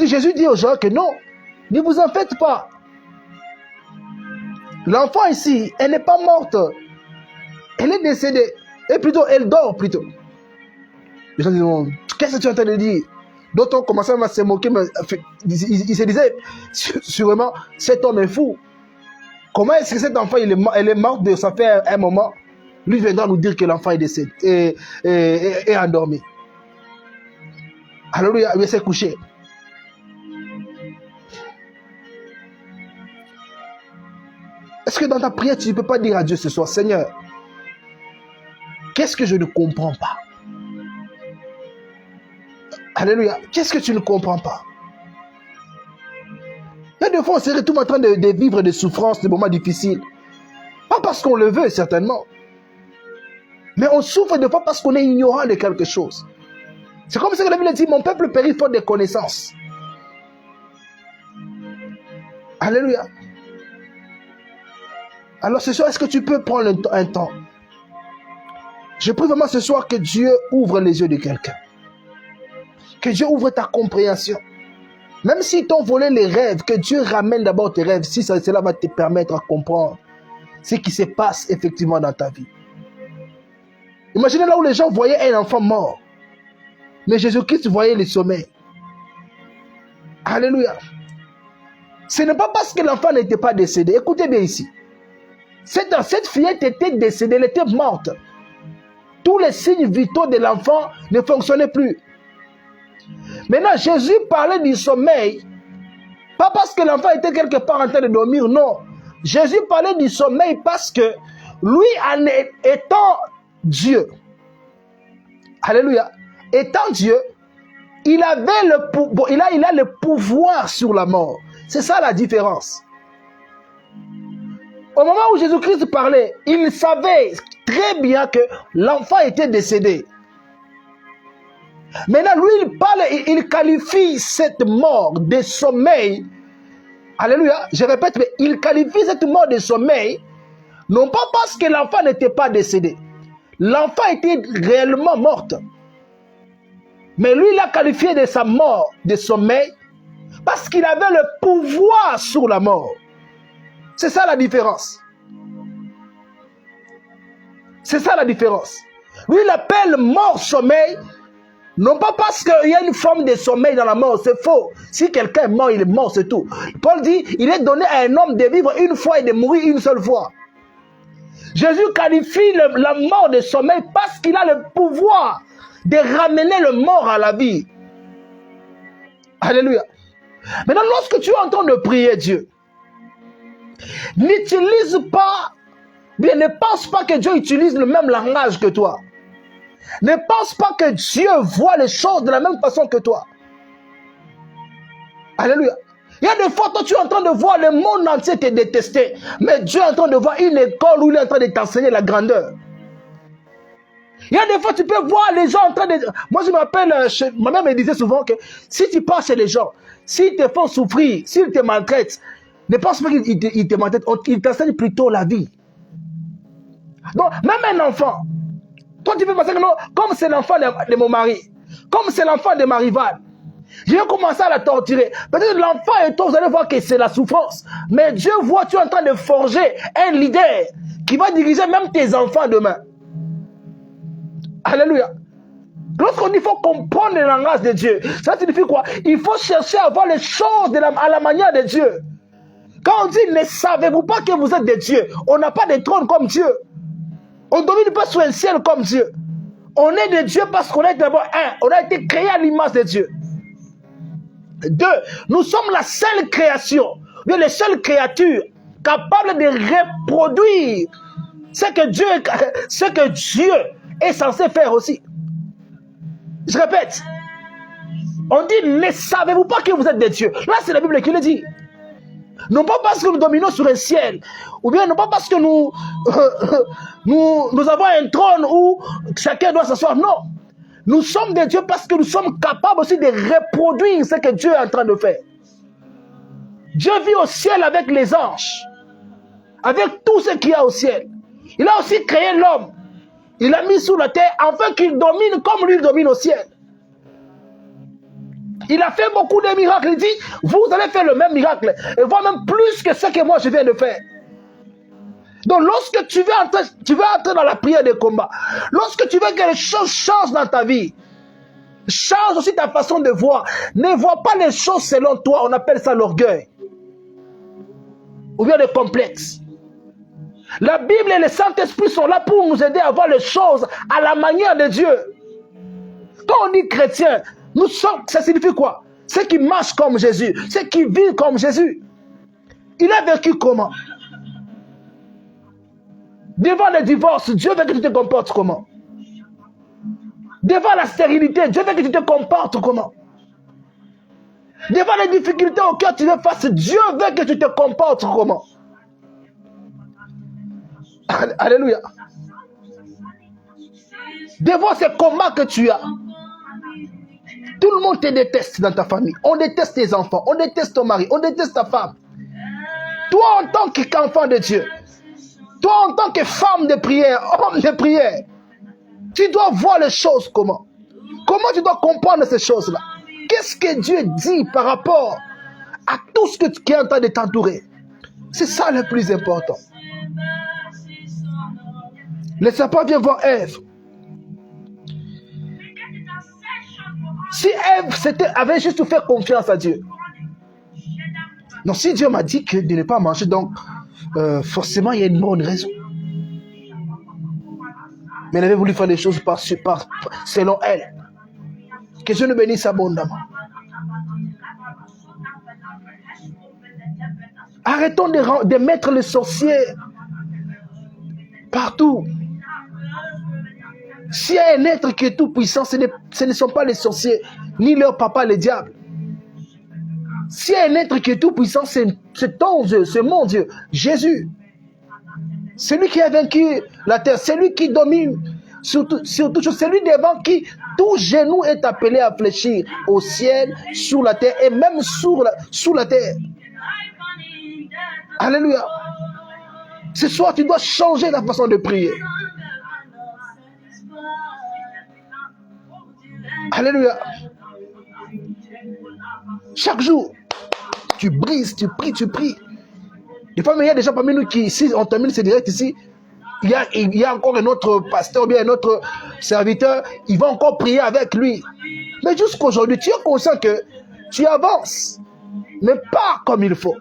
Jésus dit aux gens que non, ne vous en faites pas. L'enfant ici, elle n'est pas morte. Elle est décédée. Et plutôt, elle dort plutôt. Les gens disent, qu'est-ce que tu es en train de dire? D'autres ont commencé à se moquer, mais ils se disaient, sûrement, cet homme est fou. Comment est-ce que cet enfant, elle est morte de ça fait un moment? Lui viendra nous dire que l'enfant est décédé et endormi. Alors il s'est couché. Est-ce que dans ta prière, tu ne peux pas dire à Dieu ce soir, Seigneur, qu'est-ce que je ne comprends pas? Alléluia. Qu'est-ce que tu ne comprends pas? Il y a des fois, on serait tout en train de vivre des souffrances, des moments difficiles. Pas parce qu'on le veut, certainement. Mais on souffre des fois parce qu'on est ignorant de quelque chose. C'est comme ça que la Bible dit, mon peuple périt faute de connaissances. Alléluia. Alors ce soir, est-ce que tu peux prendre un temps? Je prie vraiment ce soir que Dieu ouvre les yeux de quelqu'un. Que Dieu ouvre ta compréhension. Même si t'ont volé les rêves, que Dieu ramène d'abord tes rêves, si cela va te permettre de comprendre ce qui se passe effectivement dans ta vie. Imaginez là où les gens voyaient un enfant mort. Mais Jésus-Christ voyait le sommeil. Alléluia. Ce n'est pas parce que l'enfant n'était pas décédé. Écoutez bien ici. Cette fillette était décédée, elle était morte. Tous les signes vitaux de l'enfant ne fonctionnaient plus. Maintenant, Jésus parlait du sommeil. Pas parce que l'enfant était quelque part en train de dormir, non. Jésus parlait du sommeil parce que lui, en étant Dieu, alléluia, étant Dieu, il a le pouvoir sur la mort. C'est ça la différence. Au moment où Jésus-Christ parlait, il savait très bien que l'enfant était décédé. Maintenant, lui, il parle, il qualifie cette mort de sommeil. Alléluia, je répète, mais il qualifie cette mort de sommeil, non pas parce que l'enfant n'était pas décédé. L'enfant était réellement morte. Mais lui, il a qualifié de sa mort de sommeil parce qu'il avait le pouvoir sur la mort. C'est ça la différence. C'est ça la différence. Lui, il appelle mort-sommeil, non pas parce qu'il y a une forme de sommeil dans la mort, c'est faux. Si quelqu'un est mort, il est mort, c'est tout. Paul dit, il est donné à un homme de vivre une fois et de mourir une seule fois. Jésus qualifie la mort de sommeil parce qu'il a le pouvoir de ramener le mort à la vie. Alléluia. Maintenant, lorsque tu es en train de prier Dieu, n'utilise pas, bien ne pense pas que Dieu utilise le même langage que toi. Ne pense pas que Dieu voit les choses de la même façon que toi. Alléluia. Il y a des fois, toi, tu es en train de voir le monde entier te détester. Mais Dieu est en train de voir une école où il est en train de t'enseigner la grandeur. Il y a des fois, tu peux voir les gens en train de... Moi, je m'appelle... Ma mère me disait souvent que si tu passes chez les gens, s'ils te font souffrir, s'ils te maltraitent, ne pense pas qu'ils te maltraitent, ils t'enseignent plutôt la vie. Donc, même un enfant, toi, tu peux penser que non, comme c'est l'enfant de mon mari, comme c'est l'enfant de ma rivale, je vais commencer à la torturer. Peut-être l'enfant et toi, vous allez voir que c'est la souffrance. Mais Dieu voit, tu es en train de forger un leader qui va diriger même tes enfants demain. Alléluia. Lorsqu'on dit qu'il faut comprendre le langage de Dieu, ça signifie quoi? Il faut chercher à voir les choses à la manière de Dieu. Quand on dit ne savez-vous pas que vous êtes des dieux, on n'a pas de trône comme Dieu. On ne domine pas sur un ciel comme Dieu. On est des dieux parce qu'on est d'abord on a été créé à l'image de Dieu. 2, nous sommes la seule création, les seules créatures capables de reproduire ce que Dieu est censé faire aussi. Je répète, on dit ne savez-vous pas que vous êtes des dieux? Là c'est la Bible qui le dit. Non pas parce que nous dominons sur un ciel, ou bien non pas parce que nous avons un trône où chacun doit s'asseoir, non. Nous sommes des dieux parce que nous sommes capables aussi de reproduire ce que Dieu est en train de faire. Dieu vit au ciel avec les anges, avec tout ce qu'il y a au ciel. Il a aussi créé l'homme. Il l'a mis sur la terre afin qu'il domine comme lui domine au ciel. Il a fait beaucoup de miracles. Il dit, vous allez faire le même miracle, et voire même plus que ce que moi je viens de faire. Donc lorsque tu veux entrer dans la prière de combat, lorsque tu veux que les choses changent dans ta vie, change aussi ta façon de voir. Ne vois pas les choses selon toi, on appelle ça l'orgueil. Ou bien le complexe. La Bible et le Saint-Esprit sont là pour nous aider à voir les choses à la manière de Dieu. Quand on dit chrétien, nous sommes, ça signifie quoi? Ceux qui marchent comme Jésus, ceux qui vivent comme Jésus. Il a vécu comment? Devant le divorce, Dieu veut que tu te comportes comment? Devant la stérilité, Dieu veut que tu te comportes comment? Devant les difficultés auxquelles tu es face, Dieu veut que tu te comportes comment? Alléluia. Devant ces combats que tu as, tout le monde te déteste dans ta famille. On déteste tes enfants, on déteste ton mari, on déteste ta femme. Toi en tant qu'enfant de Dieu, toi en tant que femme de prière, homme de prière, tu dois voir les choses comment? Comment tu dois comprendre ces choses-là? Qu'est-ce que Dieu dit par rapport à tout ce qui est en train de t'entourer? C'est ça le plus important. Le serpent vient voir Ève. Si Ève avait juste fait confiance à Dieu. Non, si Dieu m'a dit que de ne pas manger, donc forcément il y a une bonne raison. Mais elle avait voulu faire les choses selon elle. Que Dieu nous bénisse abondamment. Arrêtons de mettre les sorciers partout. S'il y a un être qui est tout puissant, ce ne sont pas les sorciers, ni leur papa, le diable. S'il y a un être qui est tout puissant, c'est ton Dieu, c'est mon Dieu, Jésus. C'est lui qui a vaincu la terre, c'est lui qui domine sur toute chose, c'est lui devant qui tout genou est appelé à fléchir au ciel, sur la terre et même sous la terre. Alléluia. Ce soir, tu dois changer la façon de prier. Alléluia. Chaque jour, tu brises, tu pries. Des fois, il y a des gens parmi nous qui, si on termine ce direct ici, il y a encore un autre pasteur, bien un autre serviteur, il va encore prier avec lui. Mais jusqu'aujourd'hui, tu es conscient que tu avances, mais pas comme il faut.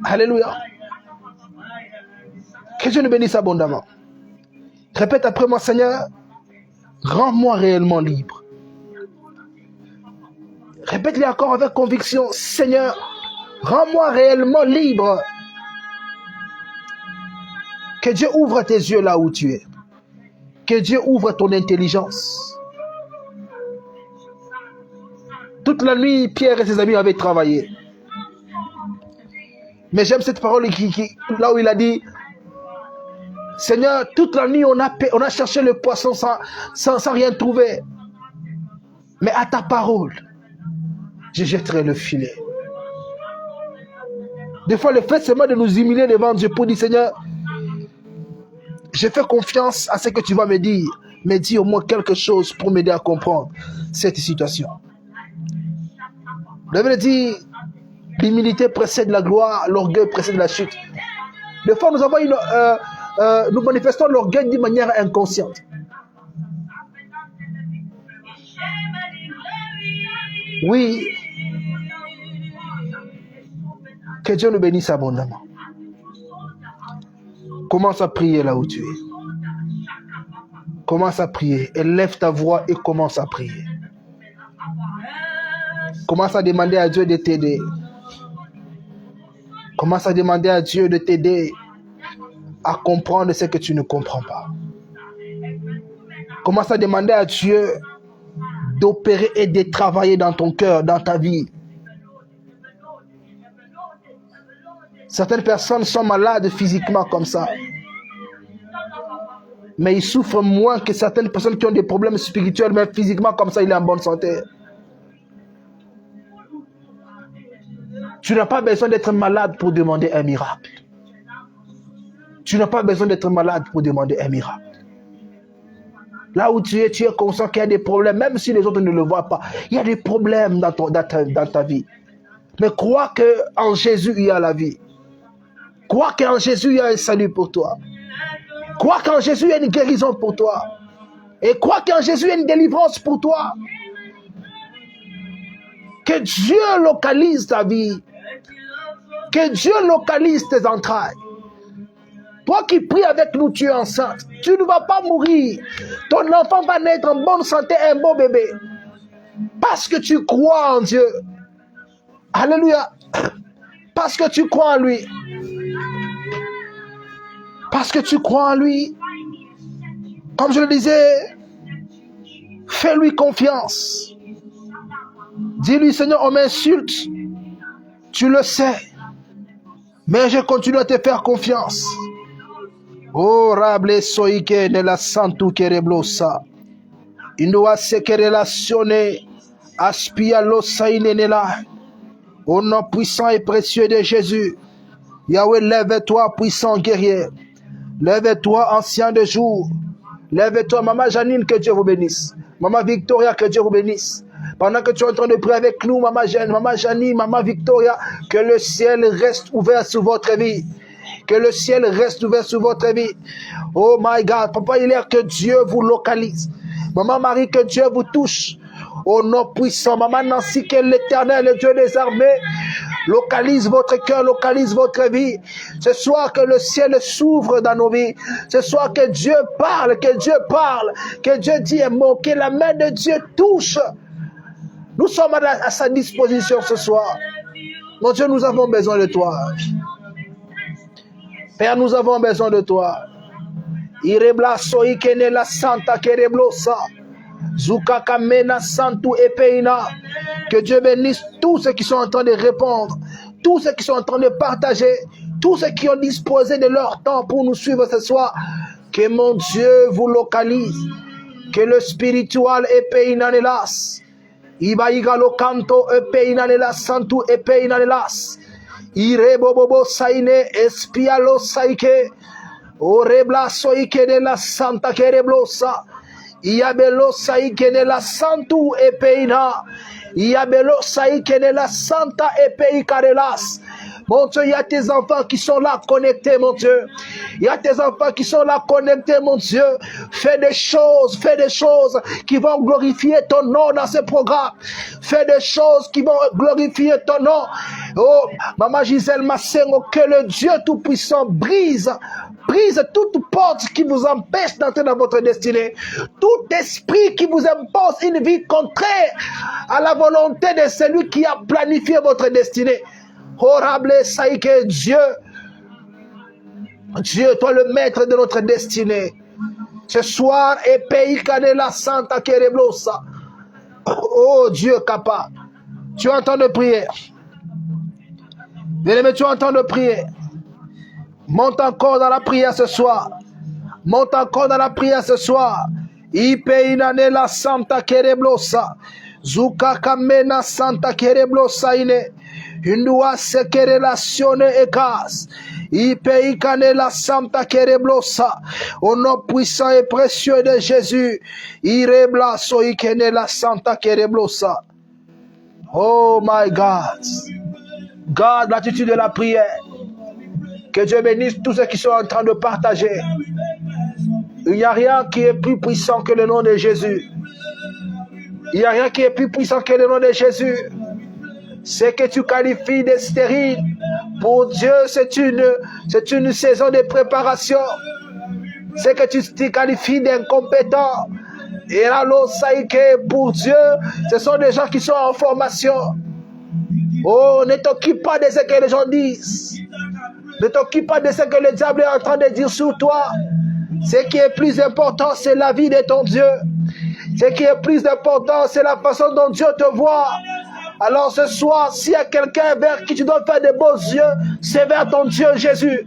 Alléluia. Que Dieu nous bénisse abondamment. Répète après moi, Seigneur, rends-moi réellement libre. Répète-le encore avec conviction, Seigneur, rends-moi réellement libre. Que Dieu ouvre tes yeux là où tu es. Que Dieu ouvre ton intelligence. Toute la nuit, Pierre et ses amis avaient travaillé. Mais j'aime cette parole là où il a dit, Seigneur, toute la nuit, on a cherché le poisson sans rien trouver. Mais à ta parole, je jetterai le filet. Des fois, le fait seulement de nous humilier devant Dieu pour dire, Seigneur, je fais confiance à ce que tu vas me dire, mais dis au moins quelque chose pour m'aider à comprendre cette situation. La Bible dit, l'humilité précède la gloire, l'orgueil précède la chute. Des fois, nous manifestons l'orgueil d'une manière inconsciente. Oui. Que Dieu nous bénisse abondamment. Commence à prier là où tu es. Commence à prier. Élève ta voix et commence à prier. Commence à demander à Dieu de t'aider. Commence à demander à Dieu de t'aider à comprendre ce que tu ne comprends pas. Commence à demander à Dieu d'opérer et de travailler dans ton cœur, dans ta vie. Certaines personnes sont malades physiquement comme ça. Mais ils souffrent moins que certaines personnes qui ont des problèmes spirituels, mais physiquement comme ça, il est en bonne santé. Tu n'as pas besoin d'être malade pour demander un miracle. Tu n'as pas besoin d'être malade pour demander un miracle. Là où tu es conscient qu'il y a des problèmes, même si les autres ne le voient pas. Il y a des problèmes dans ta vie. Mais crois qu'en Jésus, il y a la vie. Crois qu'en Jésus, il y a un salut pour toi. Crois qu'en Jésus, il y a une guérison pour toi. Et crois qu'en Jésus, il y a une délivrance pour toi. Que Dieu localise ta vie. Que Dieu localise tes entrailles. Toi qui pries avec nous, tu es enceinte. Tu ne vas pas mourir. Ton enfant va naître en bonne santé, un beau bébé. Parce que tu crois en Dieu. Alléluia. Parce que tu crois en lui. Parce que tu crois en lui. Comme je le disais, fais-lui confiance. Dis-lui, Seigneur, on m'insulte. Tu le sais. Mais je continue à te faire confiance. Oh, rable soike de la santu que reblosa. Il doit se relationner. Aspia lo sainenela. Au nom puissant et précieux de Jésus. Yahweh, lève-toi, puissant guerrier. Lève-toi, ancien de jour. Lève-toi, Maman Janine, que Dieu vous bénisse. Maman Victoria, que Dieu vous bénisse. Pendant que tu es en train de prier avec nous, Maman Janine, Maman Victoria, que le ciel reste ouvert sur votre vie. Que le ciel reste ouvert sur votre vie. Oh my God, Papa, il est que Dieu vous localise. Maman Marie, que Dieu vous touche. Au nom puissant, Maman Nancy, que l'Éternel, le Dieu des armées, localise votre cœur, localise votre vie. Ce soir, que le ciel s'ouvre dans nos vies. Ce soir, que Dieu parle, que Dieu dit un mot, que la main de Dieu touche. Nous sommes à sa disposition ce soir. Mon Dieu, nous avons besoin de toi. Père, nous avons besoin de toi. Ireblaso ikene la santa kereblosa. Zukakamena santu epeina. Que Dieu bénisse tous ceux qui sont en train de répondre, tous ceux qui sont en train de partager, tous ceux qui ont disposé de leur temps pour nous suivre ce soir. Que mon Dieu vous localise. Que le spirituel epeina nelas. Ibaiga lo canto epeina nelas santu epeina nelas. Irebobobo saine espialo saike. Orebla soike de la santa kereblosa. Iabelo saike de la santu epeina. Iabelo saike de la santa epei karelas. Mon Dieu, il y a tes enfants qui sont là connectés, mon Dieu. Il y a tes enfants qui sont là connectés, mon Dieu. Fais des choses qui vont glorifier ton nom dans ce programme. Fais des choses qui vont glorifier ton nom. Oh, Maman Gisèle Massengo, que le Dieu Tout-Puissant brise toute porte qui vous empêche d'entrer dans votre destinée. Tout esprit qui vous impose une vie contraire à la volonté de celui qui a planifié votre destinée. Horrible Saïke, Dieu, toi le maître de notre destinée. Ce soir, Epei Kadela Santa Kereblosa. Oh Dieu capable. Tu entends de prier. Bien-aimé, tu entends de prier. Monte encore dans la prière ce soir. Monte encore dans la prière ce soir. Ipe inane la santa kereblosa. Zuka kamena santa kereblosa ine. Hindua seke relazione ekas. Ipe ikane la santa kereblosa. Au nom puissant et précieux de Jésus. Ireblaso ikene la santa kereblosa. Oh my God. Garde l'attitude de la prière. Que Dieu bénisse tous ceux qui sont en train de partager. Il n'y a rien qui est plus puissant que le nom de Jésus. Il n'y a rien qui est plus puissant que le nom de Jésus. Ce que tu qualifies de stérile, pour Dieu, c'est une saison de préparation. Ce que tu qualifies d'incompétent, et alors ça y est, pour Dieu, ce sont des gens qui sont en formation. Oh, ne t'occupe pas de ce que les gens disent. Ne t'occupe pas de ce que le diable est en train de dire sur toi. Ce qui est plus important, c'est la vie de ton Dieu. Ce qui est plus important, c'est la façon dont Dieu te voit. Alors ce soir, s'il y a quelqu'un vers qui tu dois faire des beaux yeux, c'est vers ton Dieu Jésus.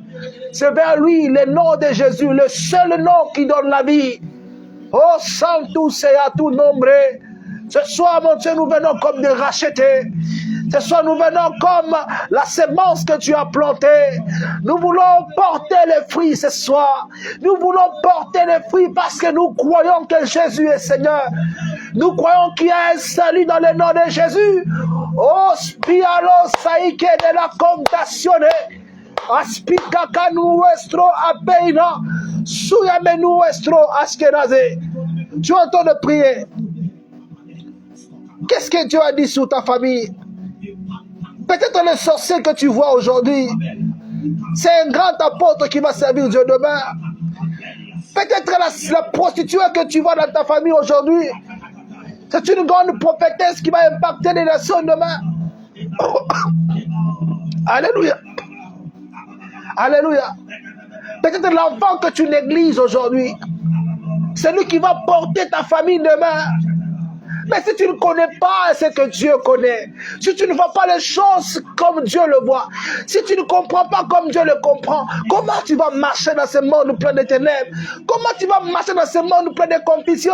C'est vers lui, le nom de Jésus, le seul nom qui donne la vie. Oh, Sanctus et à tout nombre. Ce soir, mon Dieu, nous venons comme des rachetés. Ce soir, nous venons comme la semence que tu as plantée. Nous voulons porter les fruits ce soir. Nous voulons porter les fruits parce que nous croyons que Jésus est Seigneur. Nous croyons qu'il y a un salut dans le nom de Jésus. Oh, spialo saike de la comptazione. Aspicaka nuestro apeina. Suyame nuestro askenaze. Tu es en train de prier. Qu'est-ce que Dieu a dit sur ta famille? Peut-être le sorcier que tu vois aujourd'hui, c'est un grand apôtre qui va servir Dieu demain. Peut-être la prostituée que tu vois dans ta famille aujourd'hui, c'est une grande prophétesse qui va impacter les nations demain. Alléluia. Alléluia. Peut-être l'enfant que tu négliges aujourd'hui, c'est lui qui va porter ta famille demain. Mais si tu ne connais pas ce que Dieu connaît, si tu ne vois pas les choses comme Dieu le voit, si tu ne comprends pas comme Dieu le comprend, comment tu vas marcher dans ce monde plein de ténèbres? Comment tu vas marcher dans ce monde plein de confusion?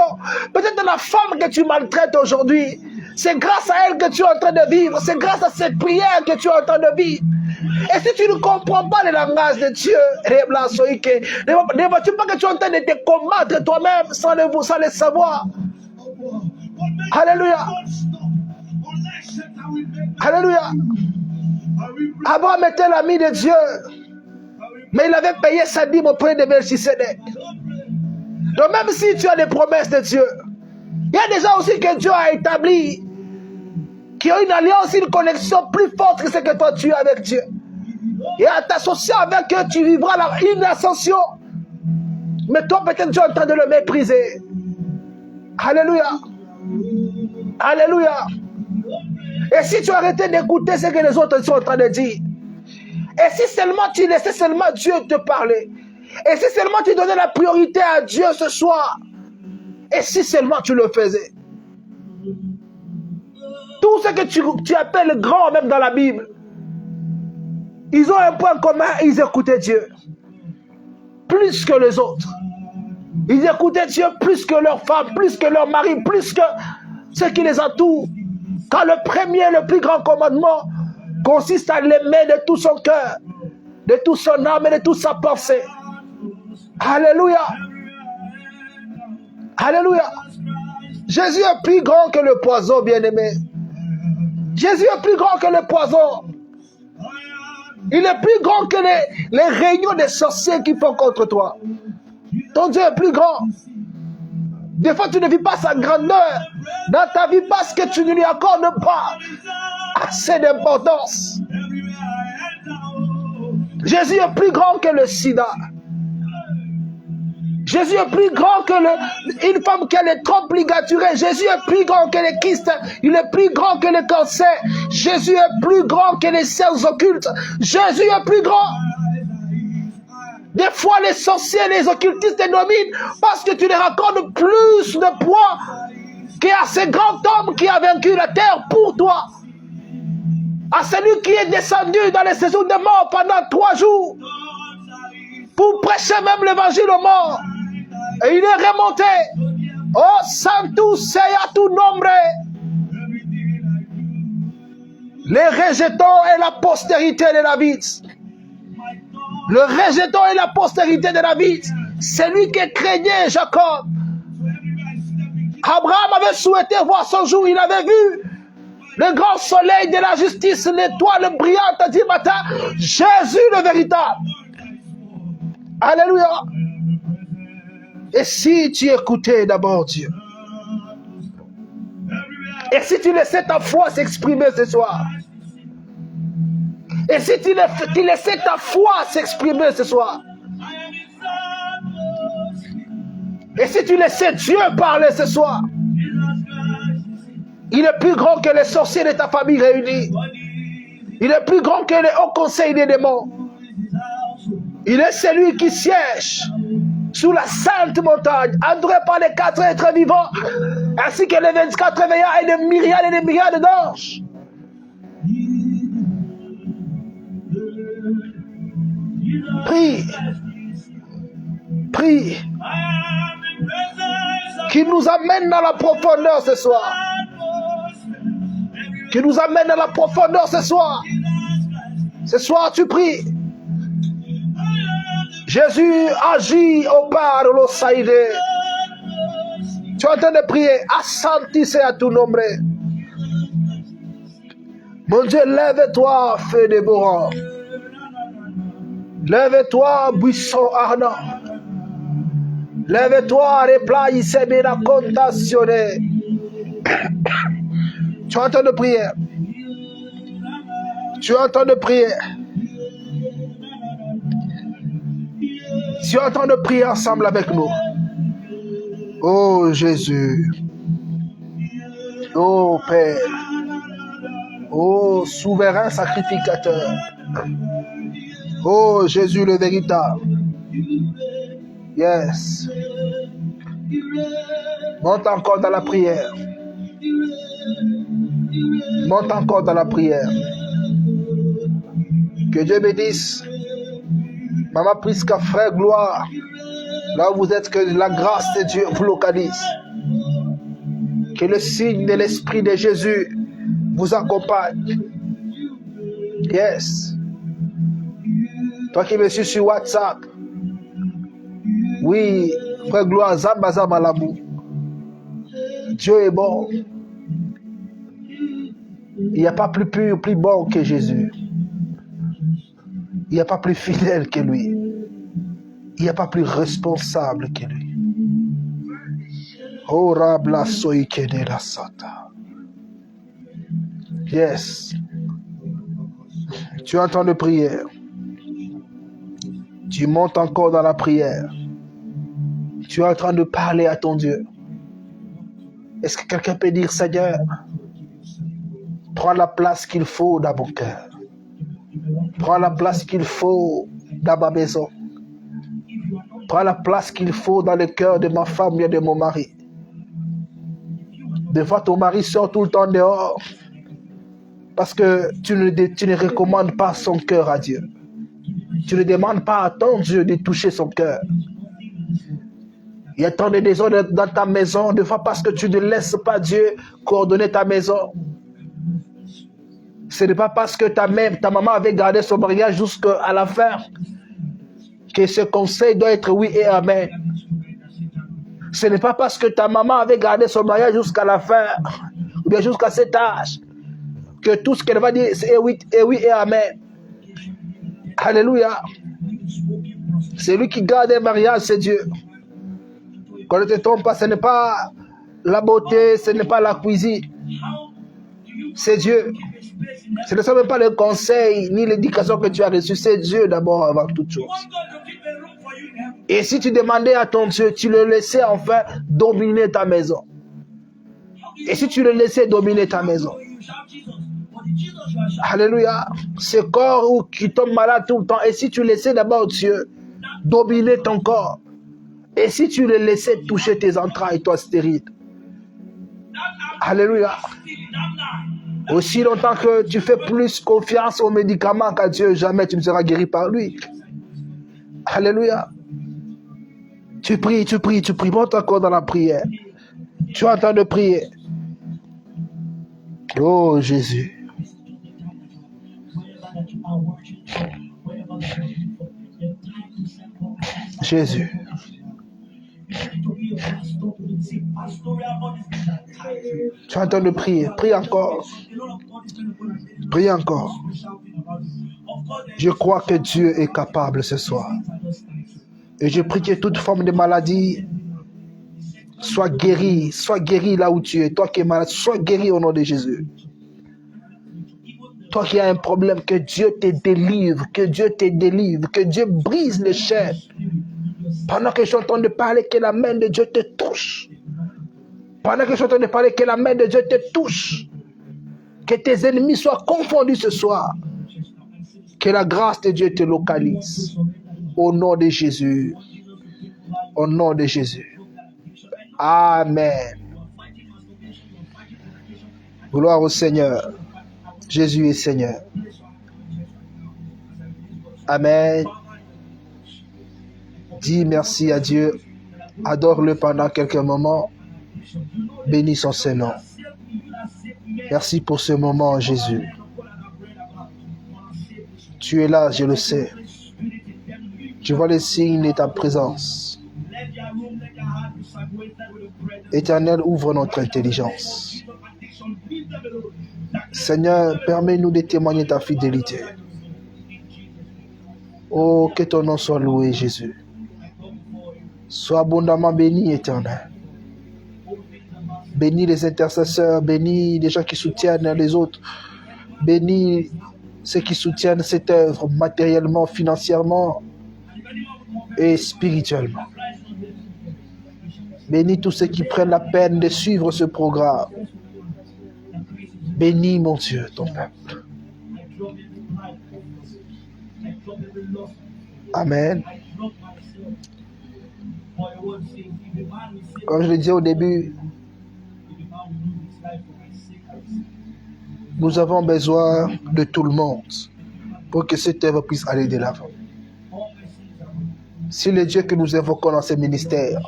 Peut-être la femme que tu maltraites aujourd'hui, c'est grâce à elle que tu es en train de vivre, c'est grâce à cette prière que tu es en train de vivre. Et si tu ne comprends pas le langage de Dieu, ne vois-tu pas que tu es en train de te combattre toi-même sans le savoir? Alléluia. Alléluia. Abraham était l'ami de Dieu, mais il avait payé sa dîme auprès de Melchisédek. Donc même si tu as des promesses de Dieu, il y a des gens aussi que Dieu a établis, qui ont une alliance, une connexion plus forte que ce que toi tu as avec Dieu. Et en t'associant avec eux, tu vivras une ascension. Mais toi peut-être tu es en train de le mépriser. Alléluia. Alléluia. Et si tu arrêtais d'écouter ce que les autres sont en train de dire, et si seulement tu laissais seulement Dieu te parler, et si seulement tu donnais la priorité à Dieu ce soir, et si seulement tu le faisais, tout ce que tu appelles grand même dans la Bible, ils ont un point commun, ils écoutaient Dieu plus que les autres. Ils écoutaient Dieu plus que leurs femmes, plus que leurs maris, plus que ceux qui les entourent. Car le premier, le plus grand commandement consiste à l'aimer de tout son cœur, de toute son âme et de toute sa pensée. Alléluia. Alléluia. Jésus est plus grand que le poison, bien-aimé. Jésus est plus grand que le poison. Il est plus grand que les réunions des sorciers qui font contre toi. Ton Dieu est plus grand. Des fois, tu ne vis pas sa grandeur dans ta vie parce que tu ne lui accordes pas assez d'importance. Jésus est plus grand que le sida. Jésus est plus grand que une femme qui a les trompes ligaturées. Jésus est plus grand que les kystes. Il est plus grand que le cancer. Jésus est plus grand que les serres occultes. Jésus est plus grand. Des fois, les sorciers, les occultistes te dominent parce que tu leur accordes plus de poids qu'à ce grand homme qui a vaincu la terre pour toi. À celui qui est descendu dans les saisons de mort pendant 3 jours pour prêcher même l'évangile aux morts. Et il est remonté. Oh, Santu Seya tu nombre. Les rejetons et la postérité de David. Le rejeton et la postérité de David. C'est lui qui craignait Jacob. Abraham avait souhaité voir son jour. Il avait vu le grand soleil de la justice, l'étoile brillante du matin. Jésus le véritable. Alléluia. Et si tu écoutais d'abord Dieu, et si tu laissais ta foi s'exprimer ce soir, et si tu laissais ta foi s'exprimer ce soir, et si tu laissais Dieu parler ce soir, il est plus grand que les sorciers de ta famille réunis. Il est plus grand que les hauts conseils des démons. Il est celui qui siège sous la sainte montagne, adoré par les 4 êtres vivants, ainsi que les 24 veillants et des myriades d'anges. Prie. Prie. Qui nous amène dans la profondeur ce soir. Qui nous amène dans la profondeur ce soir. Ce soir, tu pries. Jésus agit au bar de l'Osaïde. Tu es en train de prier. Assantisse à tout nombre. Mon Dieu, lève-toi, feu dévorant. Lève-toi, buisson ardent. Lève-toi, replie, semina contationné. Tu es en train de prier. Tu es en train de prier. Tu es en train de prier ensemble avec nous. Oh Jésus. Oh Père. Oh souverain sacrificateur. Oh Jésus le véritable. Yes. Monte encore dans la prière. Monte encore dans la prière. Que Dieu bénisse. Maman Prisca, frère gloire. Là où vous êtes, que la grâce de Dieu vous localise. Que le signe de l'Esprit de Jésus vous accompagne. Yes. Toi qui me suis sur WhatsApp. Oui, frère gloire, Zamba Zamba l'amour. Dieu est bon. Il n'y a pas plus pur, plus bon que Jésus. Il n'y a pas plus fidèle que lui. Il n'y a pas plus responsable que lui. Oh, Rabla Soikede la Sata. Yes. Tu entends de prière. Tu montes encore dans la prière. Tu es en train de parler à ton Dieu. Est-ce que quelqu'un peut dire, Seigneur, prends la place qu'il faut dans mon cœur. Prends la place qu'il faut dans ma maison. Prends la place qu'il faut dans le cœur de ma femme et de mon mari. Des fois, ton mari sort tout le temps dehors parce que tu ne recommandes pas son cœur à Dieu. Tu ne demandes pas à ton Dieu de toucher son cœur. Il y a tant de désordre dans ta maison, des fois parce que tu ne laisses pas Dieu coordonner ta maison. Ce n'est pas parce que ta maman avait gardé son mariage jusqu'à la fin que ce conseil doit être oui et amen. Ce n'est pas parce que ta maman avait gardé son mariage jusqu'à la fin, ou bien jusqu'à cet âge, que tout ce qu'elle va dire c'est oui et amen. Alléluia. Celui qui garde un mariage, c'est Dieu. Quand ne te trompe pas, ce n'est pas la beauté, ce n'est pas la cuisine. C'est Dieu. Ce ne sont même pas le conseil ni l'éducation que tu as reçue. C'est Dieu d'abord avant toute chose. Et si tu demandais à ton Dieu, tu le laissais enfin dominer ta maison. Et si tu le laissais dominer ta maison. Alléluia. Ce corps qui tombe malade tout le temps. Et si tu laissais d'abord Dieu dominer ton corps. Et si tu le laissais toucher tes entrailles, toi stérile. Alléluia. Aussi longtemps que tu fais plus confiance aux médicaments qu'à Dieu, jamais tu ne seras guéri par lui. Alléluia. Tu pries. Monte encore dans la prière. Tu es en train de prier. Oh Jésus. Jésus. Tu es en train de prier. Prie encore. Prie encore. Je crois que Dieu est capable ce soir. Et je prie que toute forme de maladie soit guérie. Sois guéri là où tu es. Toi qui es malade, sois guéri au nom de Jésus. Toi qui as un problème, que Dieu te délivre. Que Dieu te délivre. Que Dieu brise les chaînes. Pendant que je suis en train de parler, que la main de Dieu te touche. Pendant que je suis en train de parler, que la main de Dieu te touche. Que tes ennemis soient confondus ce soir. Que la grâce de Dieu te localise. Au nom de Jésus. Au nom de Jésus. Amen. Gloire au Seigneur. Jésus est Seigneur. Amen. Dis merci à Dieu. Adore-le pendant quelques moments. Bénis son Saint-Nom. Merci pour ce moment, Jésus. Tu es là, je le sais. Je vois les signes de ta présence. Éternel, ouvre notre intelligence. Seigneur, permets-nous de témoigner ta fidélité. Oh, que ton nom soit loué, Jésus. Sois abondamment béni, Éternel. Bénis les intercesseurs, bénis les gens qui soutiennent les autres. Bénis ceux qui soutiennent cette œuvre matériellement, financièrement et spirituellement. Bénis tous ceux qui prennent la peine de suivre ce programme. Bénis, mon Dieu, ton peuple. Amen. Comme je le disais au début, nous avons besoin de tout le monde pour que cette œuvre puisse aller de l'avant. Si le Dieu que nous invoquons dans ce ministère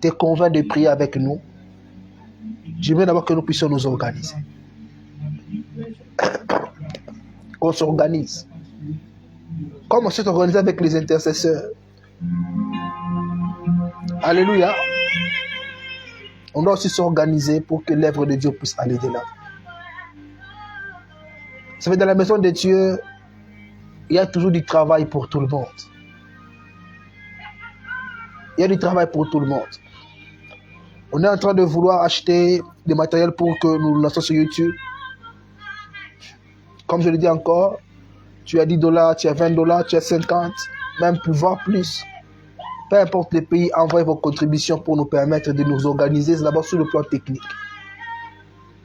te convainc de prier avec nous, j'aimerais d'abord que nous puissions nous organiser. Qu'on s'organise. Comme on s'est organisé avec les intercesseurs. Alléluia. On doit aussi s'organiser pour que l'œuvre de Dieu puisse aller de l'avant. Ça fait dans la maison de Dieu, il y a toujours du travail pour tout le monde. Il y a du travail pour tout le monde. On est en train de vouloir acheter des matériels pour que nous le lançons sur YouTube. Comme je le dis encore, tu as $10, tu as $20, tu as 50, même voire plus. Peu importe les pays, envoyez vos contributions pour nous permettre de nous organiser d'abord sur le plan technique.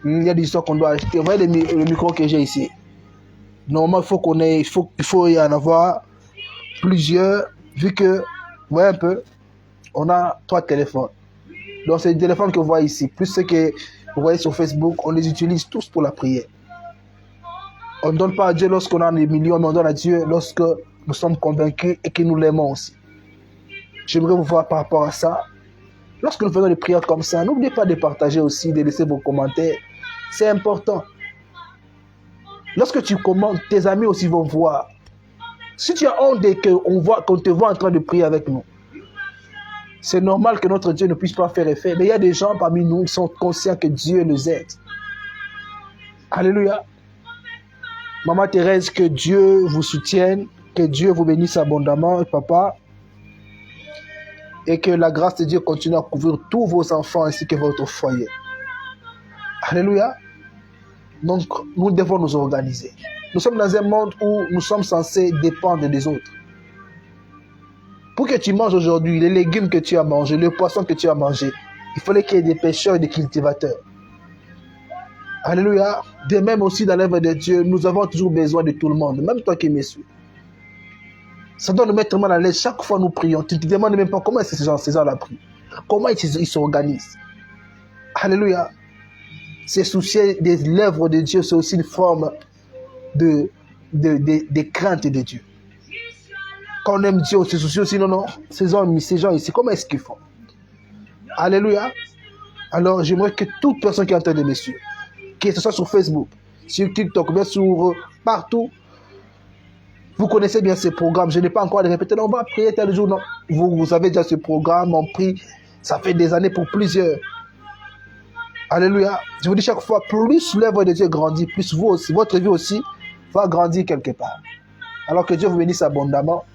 Il y a des histoires qu'on doit acheter. Vous voyez le micro que j'ai ici. Normalement, il faut y en avoir plusieurs, vu que, vous voyez un peu, on a 3 téléphones. Donc, c'est les téléphones que vous voyez ici, plus ceux que vous voyez sur Facebook, on les utilise tous pour la prière. On ne donne pas à Dieu lorsqu'on a des millions, mais on donne à Dieu lorsque nous sommes convaincus et que nous l'aimons aussi. J'aimerais vous voir par rapport à ça. Lorsque nous faisons des prières comme ça, n'oubliez pas de partager aussi, de laisser vos commentaires. C'est important. Lorsque tu commentes, tes amis aussi vont voir. Si tu as honte et qu'on te voit en train de prier avec nous, c'est normal que notre Dieu ne puisse pas faire effet. Mais il y a des gens parmi nous qui sont conscients que Dieu nous aide. Alléluia. Maman Thérèse, que Dieu vous soutienne, que Dieu vous bénisse abondamment, papa, et que la grâce de Dieu continue à couvrir tous vos enfants ainsi que votre foyer. Alléluia. Donc, nous devons nous organiser. Nous sommes dans un monde où nous sommes censés dépendre des autres. Pour que tu manges aujourd'hui les légumes que tu as mangés, le poisson que tu as mangé, il fallait qu'il y ait des pêcheurs et des cultivateurs. Alléluia. De même aussi dans l'œuvre de Dieu, nous avons toujours besoin de tout le monde, même toi qui me suis. Ça doit nous mettre mal à l'aise. Chaque fois nous prions, tu ne te demandes même pas comment ces gens-là prient. Comment ils s'organisent. Alléluia. Se soucier de l'œuvre de Dieu, c'est aussi une forme de crainte de Dieu. Quand on aime Dieu, on se soucie aussi, non, ces gens ici, comment est-ce qu'ils font? Alléluia. Alors, j'aimerais que toute personne qui est en train de me suivre, que ce soit sur Facebook, sur TikTok, bien sur partout, vous connaissez bien ces programmes. Je n'ai pas encore à les répéter. Non, on va prier tel jour. Non. Vous avez déjà ce programme, on prie. Ça fait des années pour plusieurs. Alléluia. Je vous dis chaque fois, plus l'œuvre de Dieu grandit, plus vous aussi, votre vie aussi va grandir quelque part. Alors que Dieu vous bénisse abondamment.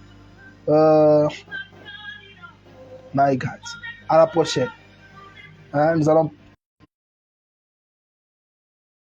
My God. À la prochaine. Nous allons